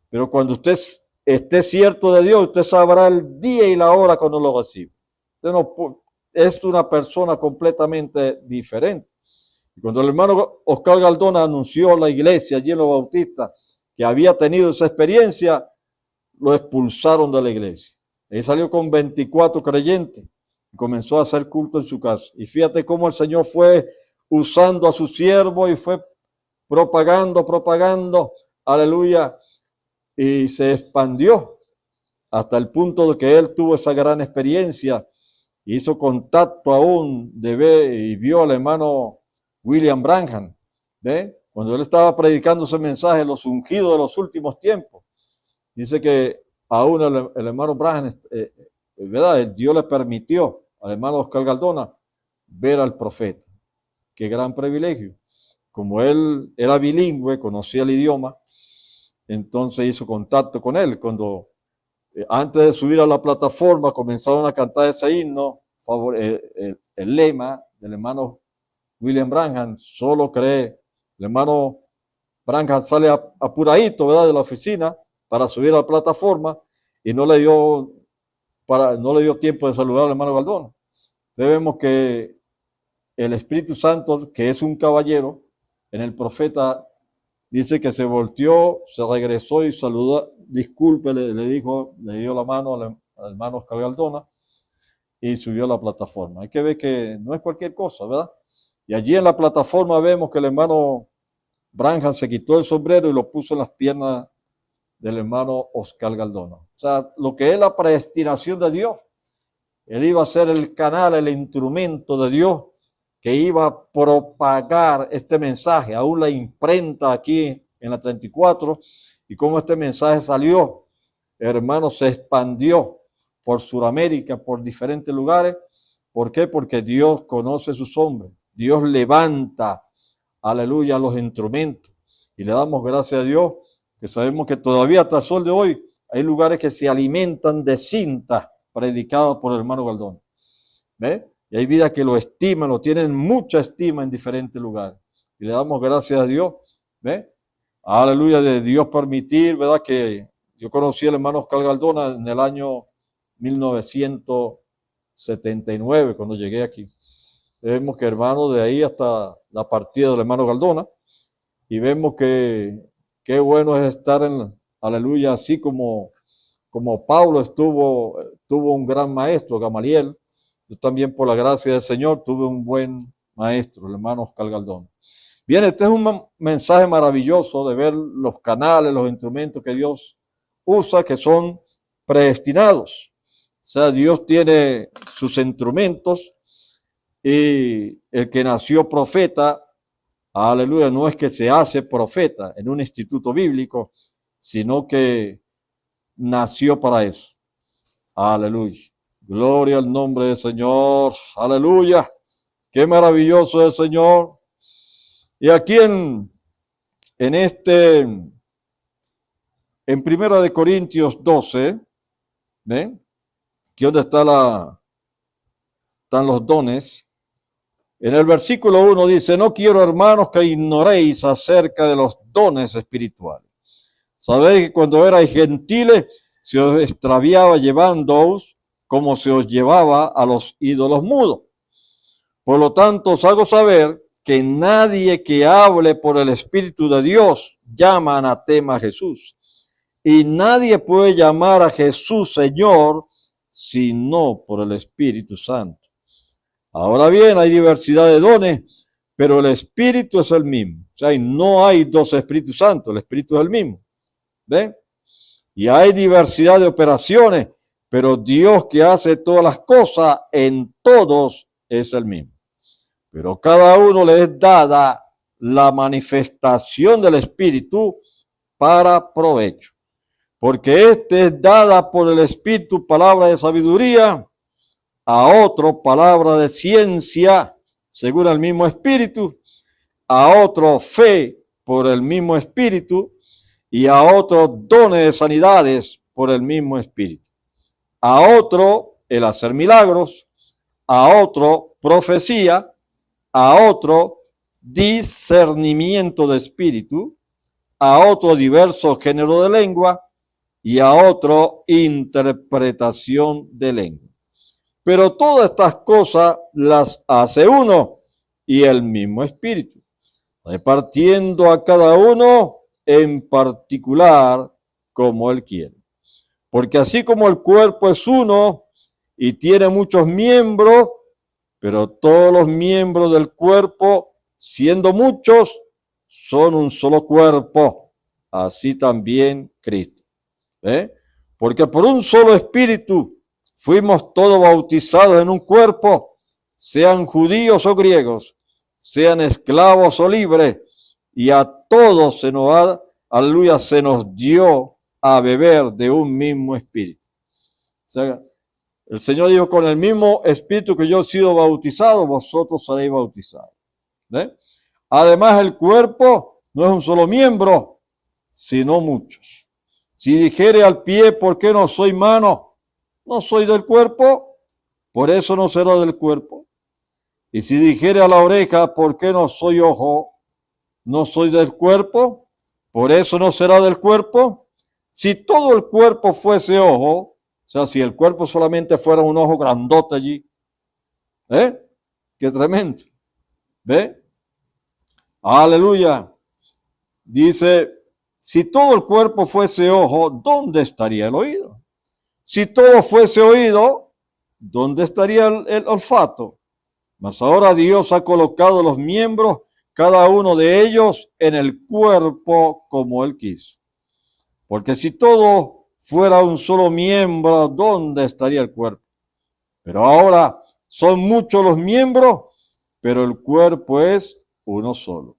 [SPEAKER 4] Pero cuando usted esté cierto de Dios, usted sabrá el día y la hora cuando lo recibe. Usted no es una persona completamente diferente. Y cuando el hermano Oscar Galdona anunció la iglesia allí en los bautistas, que había tenido esa experiencia, lo expulsaron de la iglesia. Él salió con 24 creyentes y comenzó a hacer culto en su casa. Y fíjate cómo el Señor fue usando a su siervo y fue propagando, aleluya, y se expandió hasta el punto de que él tuvo esa gran experiencia. Hizo contacto aún y vio al hermano William Branham, ¿ve? Cuando él estaba predicando ese mensaje, los ungidos de los últimos tiempos. Dice que aún el hermano Branham, ¿verdad? Dios le permitió al hermano Oscar Galdona ver al profeta. Qué gran privilegio. Como él era bilingüe, conocía el idioma, entonces hizo contacto con él. Cuando antes de subir a la plataforma comenzaron a cantar ese himno, el lema del hermano William Branham, solo cree. El hermano Branham sale apuradito, ¿verdad?, de la oficina para subir a la plataforma y no le dio tiempo de saludar al hermano Galdona. Entonces vemos que el Espíritu Santo, que es un caballero, en el profeta dice que se volteó, se regresó y saludó, disculpe, le dio la mano al hermano Oscar Galdona y subió a la plataforma. Hay que ver que no es cualquier cosa, ¿verdad? Y allí en la plataforma vemos que el hermano Branham se quitó el sombrero y lo puso en las piernas del hermano Oscar Galdona. O sea, lo que es la predestinación de Dios. Él iba a ser el canal, el instrumento de Dios que iba a propagar este mensaje, aún la imprenta aquí en la 34, y cómo este mensaje salió, hermano, se expandió por Sudamérica, por diferentes lugares. ¿Por qué? Porque Dios conoce sus hombres, Dios levanta, aleluya, los instrumentos, y le damos gracias a Dios, que sabemos que todavía hasta el sol de hoy hay lugares que se alimentan de cintas predicadas por el hermano Galdón. ¿Ve? Y hay vidas que lo estiman, lo tienen mucha estima en diferentes lugares. Y le damos gracias a Dios. ¿Ve? Aleluya, de Dios permitir, ¿verdad? Que yo conocí al hermano Oscar Galdona en el año 1979, cuando llegué aquí. Vemos que, hermano, de ahí hasta la partida del hermano Galdona. Y vemos que qué bueno es estar aleluya, así como Pablo tuvo un gran maestro, Gamaliel. Yo también, por la gracia del Señor, tuve un buen maestro, el hermano Oscar Galdón. Bien, este es un mensaje maravilloso de ver los canales, los instrumentos que Dios usa, que son predestinados. O sea, Dios tiene sus instrumentos y el que nació profeta, aleluya, no es que se hace profeta en un instituto bíblico, sino que nació para eso. Aleluya. Gloria al nombre del Señor. Aleluya. Qué maravilloso es el Señor. Y aquí en Primera de Corintios 12, ¿ven? Aquí donde están los dones. En el versículo 1 dice: no quiero, hermanos, que ignoréis acerca de los dones espirituales. Sabéis que cuando erais gentiles se os extraviaba llevándoos como se os llevaba a los ídolos mudos. Por lo tanto, os hago saber que nadie que hable por el Espíritu de Dios llama anatema a Jesús. Y nadie puede llamar a Jesús Señor sino por el Espíritu Santo. Ahora bien, hay diversidad de dones, pero el Espíritu es el mismo. O sea, no hay dos Espíritus Santos, el Espíritu es el mismo. ¿Ven? Y hay diversidad de operaciones, pero Dios, que hace todas las cosas en todos, es el mismo. Pero cada uno le es dada la manifestación del Espíritu para provecho. Porque es dada por el Espíritu palabra de sabiduría, a otro palabra de ciencia, según el mismo Espíritu, a otro fe por el mismo Espíritu, y a otro dones de sanidades por el mismo Espíritu. A otro el hacer milagros, a otro profecía, a otro discernimiento de espíritu, a otro diverso género de lengua y a otro interpretación de lengua. Pero todas estas cosas las hace uno y el mismo Espíritu, repartiendo a cada uno en particular como Él quiere. Porque así como el cuerpo es uno y tiene muchos miembros, pero todos los miembros del cuerpo, siendo muchos, son un solo cuerpo, así también Cristo. Porque por un solo espíritu fuimos todos bautizados en un cuerpo, sean judíos o griegos, sean esclavos o libres, y a todos aleluya, se nos dio a beber de un mismo espíritu. O sea, el Señor dijo, con el mismo espíritu que yo he sido bautizado, vosotros seréis bautizados. Además, el cuerpo no es un solo miembro, sino muchos. Si dijere al pie, ¿por qué no soy mano? No soy del cuerpo, por eso no será del cuerpo. Y si dijere a la oreja, ¿por qué no soy ojo? No soy del cuerpo, por eso no será del cuerpo. Si todo el cuerpo fuese ojo, o sea, si el cuerpo solamente fuera un ojo grandote allí, qué tremendo, ¿ve? Aleluya. Dice, si todo el cuerpo fuese ojo, ¿dónde estaría el oído? Si todo fuese oído, ¿dónde estaría el olfato? Mas ahora Dios ha colocado los miembros, cada uno de ellos, en el cuerpo como Él quiso. Porque si todo fuera un solo miembro, ¿dónde estaría el cuerpo? Pero ahora son muchos los miembros, pero el cuerpo es uno solo.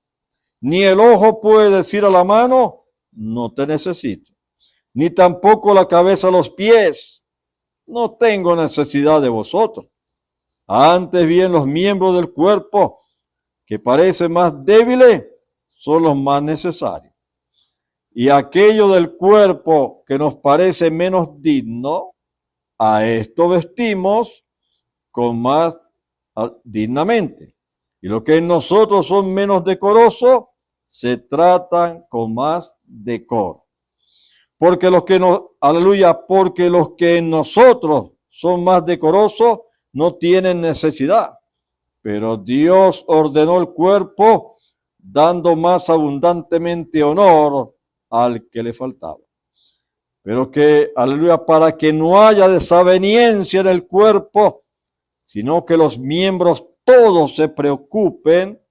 [SPEAKER 4] Ni el ojo puede decir a la mano, no te necesito. Ni tampoco la cabeza a los pies, no tengo necesidad de vosotros. Antes bien, los miembros del cuerpo que parecen más débiles son los más necesarios. Y aquello del cuerpo que nos parece menos digno, a esto vestimos con más dignamente. Y lo que en nosotros son menos decorosos, se tratan con más decoro. Porque los que porque los que en nosotros son más decorosos no tienen necesidad. Pero Dios ordenó el cuerpo dando más abundantemente honor al que le faltaba. Pero que, aleluya, para que no haya desaveniencia en el cuerpo, sino que los miembros todos se preocupen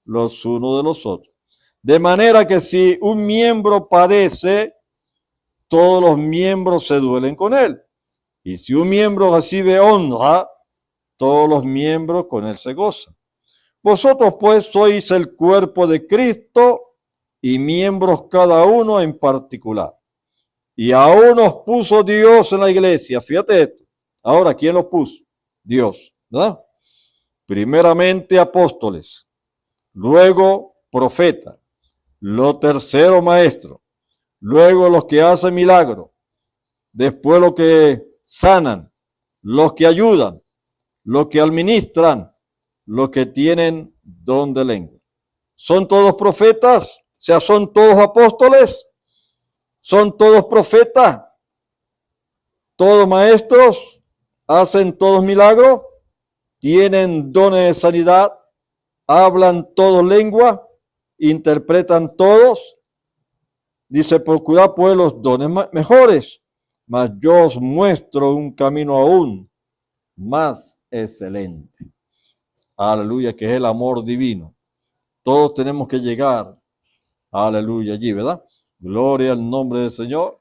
[SPEAKER 4] los unos de los otros. De manera que si un miembro padece, todos los miembros se duelen con él. Y si un miembro recibe honra, todos los miembros con él se gozan. Vosotros pues sois el cuerpo de Cristo y miembros cada uno en particular. Y aún nos puso Dios en la iglesia. Fíjate esto. Ahora, ¿quién los puso? Dios, ¿verdad? Primeramente apóstoles, luego profetas, lo tercero maestro, luego los que hacen milagros, después los que sanan, los que ayudan, los que administran, los que tienen don de lengua. ¿Son todos profetas? O sea, ¿son todos apóstoles? ¿Son todos profetas? ¿Todos maestros? ¿Hacen todos milagros? ¿Tienen dones de sanidad? ¿Hablan todos lengua? ¿Interpretan todos? Dice, procurad pues los dones mejores, mas yo os muestro un camino aún más excelente. Aleluya, que es el amor divino. Todos tenemos que llegar, aleluya, allí, ¿verdad? Gloria al nombre del Señor.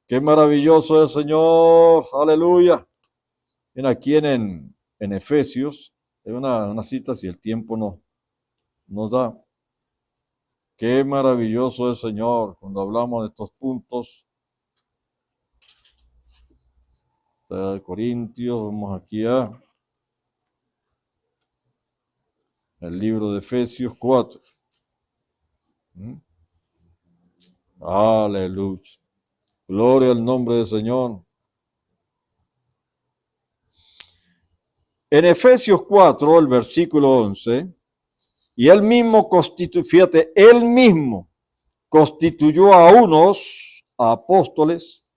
[SPEAKER 4] Qué maravilloso es el Señor, aleluya. Ven aquí en Efesios, hay una cita, si el tiempo nos da. Qué maravilloso es el Señor cuando hablamos de estos puntos. De Corintios, vamos aquí a el libro de Efesios 4. Aleluya. Gloria al nombre del Señor. En Efesios 4, el versículo 11, y él mismo constituyó a unos apóstoles,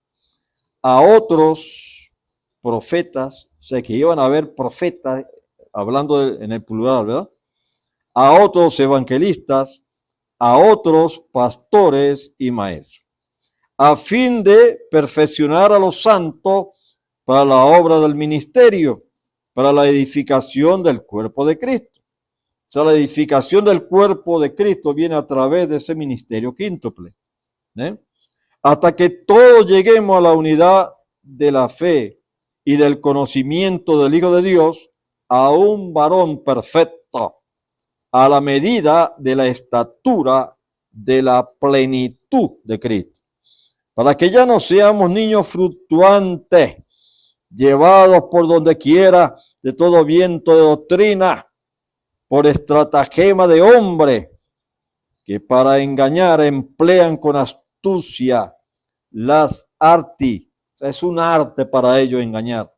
[SPEAKER 4] a otros profetas, o sea que iban a haber profetas, hablando en el plural, ¿verdad? A otros evangelistas, a otros pastores y maestros, a fin de perfeccionar a los santos para la obra del ministerio, para la edificación del cuerpo de Cristo. O sea, la edificación del cuerpo de Cristo viene a través de ese ministerio quíntuple, ¿eh? Hasta que todos lleguemos a la unidad de la fe y del conocimiento del Hijo de Dios, a un varón perfecto, a la medida de la estatura de la plenitud de Cristo, para que ya no seamos niños fluctuantes, llevados por donde quiera de todo viento de doctrina, por estratagema de hombre, que para engañar emplean con astucia las arti, o sea, es un arte para ellos engañar,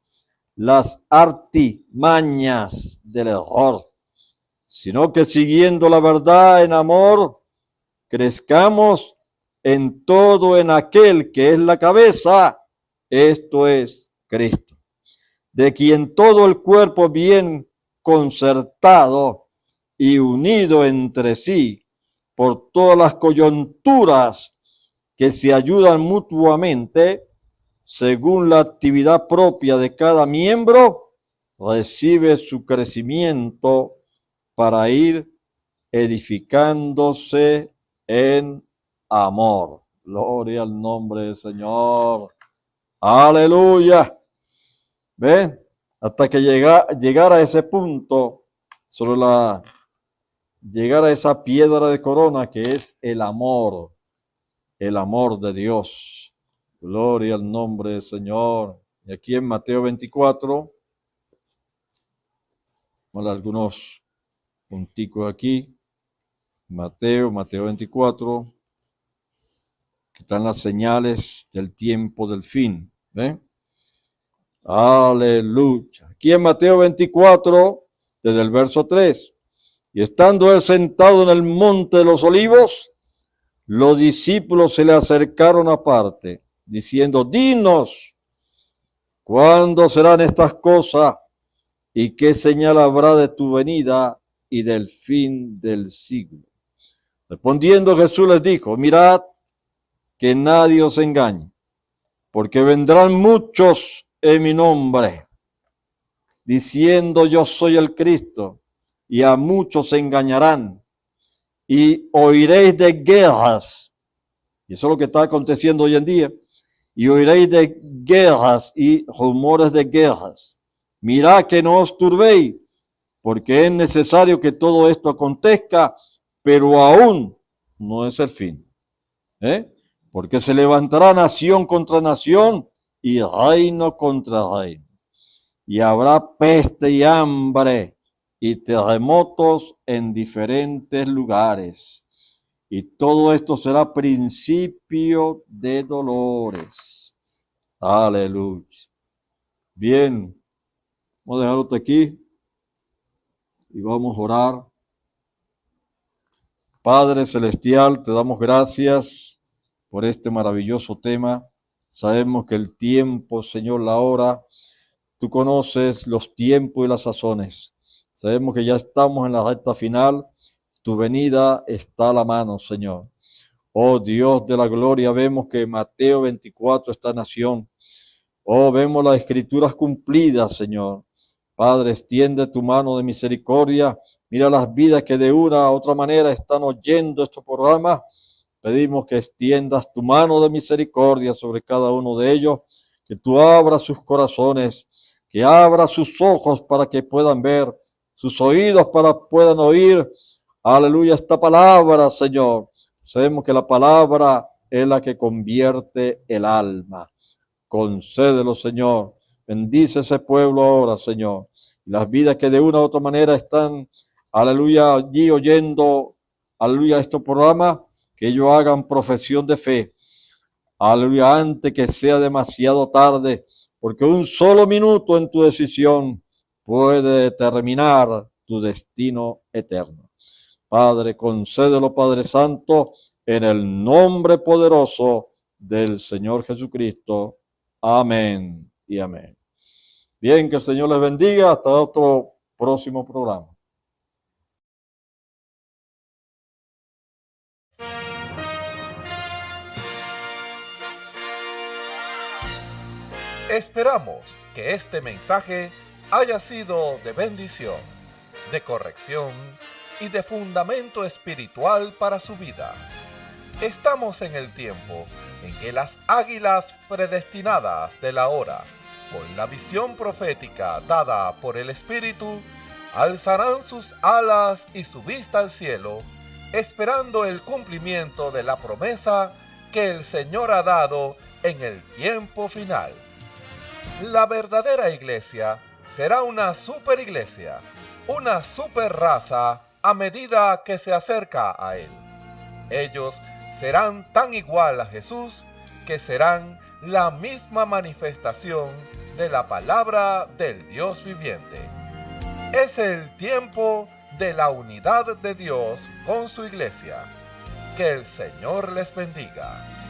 [SPEAKER 4] las artimañas del error, sino que siguiendo la verdad en amor, crezcamos en todo en aquel que es la cabeza, esto es Cristo, de quien todo el cuerpo bien concertado y unido entre sí por todas las coyunturas que se ayudan mutuamente según la actividad propia de cada miembro, recibe su crecimiento para ir edificándose en amor. Gloria al nombre del Señor. Aleluya. ¿Ven? Hasta que llegar a ese punto, llegar a esa piedra de corona que es el amor de Dios. Gloria al nombre del Señor. Y aquí en Mateo 24, vamos a algunos punticos aquí. Mateo 24, que están las señales del tiempo del fin. ¿Ven? Aleluya. Aquí en Mateo 24, desde el verso 3. Y estando él sentado en el monte de los olivos, los discípulos se le acercaron aparte, diciendo, dinos, ¿cuándo serán estas cosas? ¿Y qué señal habrá de tu venida y del fin del siglo? Respondiendo Jesús les dijo, mirad que nadie os engañe, porque vendrán muchos en mi nombre, diciendo yo soy el Cristo, y a muchos se engañarán, y oiréis de guerras, y eso es lo que está aconteciendo hoy en día, y oiréis de guerras y rumores de guerras. Mirad que no os turbéis, porque es necesario que todo esto acontezca, pero aún no es el fin. Porque se levantará nación contra nación y reino contra reino. Y habrá peste y hambre y terremotos en diferentes lugares. Y todo esto será principio de dolores. Aleluya. Bien, vamos a dejarlo aquí y vamos a orar. Padre Celestial, te damos gracias por este maravilloso tema. Sabemos que el tiempo, Señor, la hora, tú conoces los tiempos y las sazones. Sabemos que ya estamos en la recta final. Tu venida está a la mano, Señor. Oh Dios de la gloria, vemos que Mateo 24 está en acción. Oh, vemos las escrituras cumplidas, Señor. Padre, extiende tu mano de misericordia. Mira las vidas que de una u otra manera están oyendo este programa. Pedimos que extiendas tu mano de misericordia sobre cada uno de ellos, que tú abras sus corazones, que abras sus ojos para que puedan ver, sus oídos para que puedan oír. Aleluya, esta palabra, Señor. Sabemos que la palabra es la que convierte el alma. Concédelo, Señor. Bendice ese pueblo ahora, Señor. Las vidas que de una u otra manera están, aleluya, allí oyendo, aleluya, este programa, que ellos hagan profesión de fe. Aleluya, antes que sea demasiado tarde, porque un solo minuto en tu decisión puede determinar tu destino eterno. Padre, concédelo, Padre Santo, en el nombre poderoso del Señor Jesucristo. Amén y amén. Bien, que el Señor les bendiga. Hasta otro próximo programa.
[SPEAKER 1] Esperamos que este mensaje haya sido de bendición, de corrección y de fundamento espiritual para su vida. Estamos en el tiempo en que las águilas predestinadas de la hora, con la visión profética dada por el Espíritu, alzarán sus alas y su vista al cielo, esperando el cumplimiento de la promesa que el Señor ha dado en el tiempo final. La verdadera iglesia será una superiglesia, una superraza a medida que se acerca a Él. Ellos serán tan igual a Jesús que serán la misma manifestación de la palabra del Dios viviente. Es el tiempo de la unidad de Dios con su iglesia. Que el Señor les bendiga.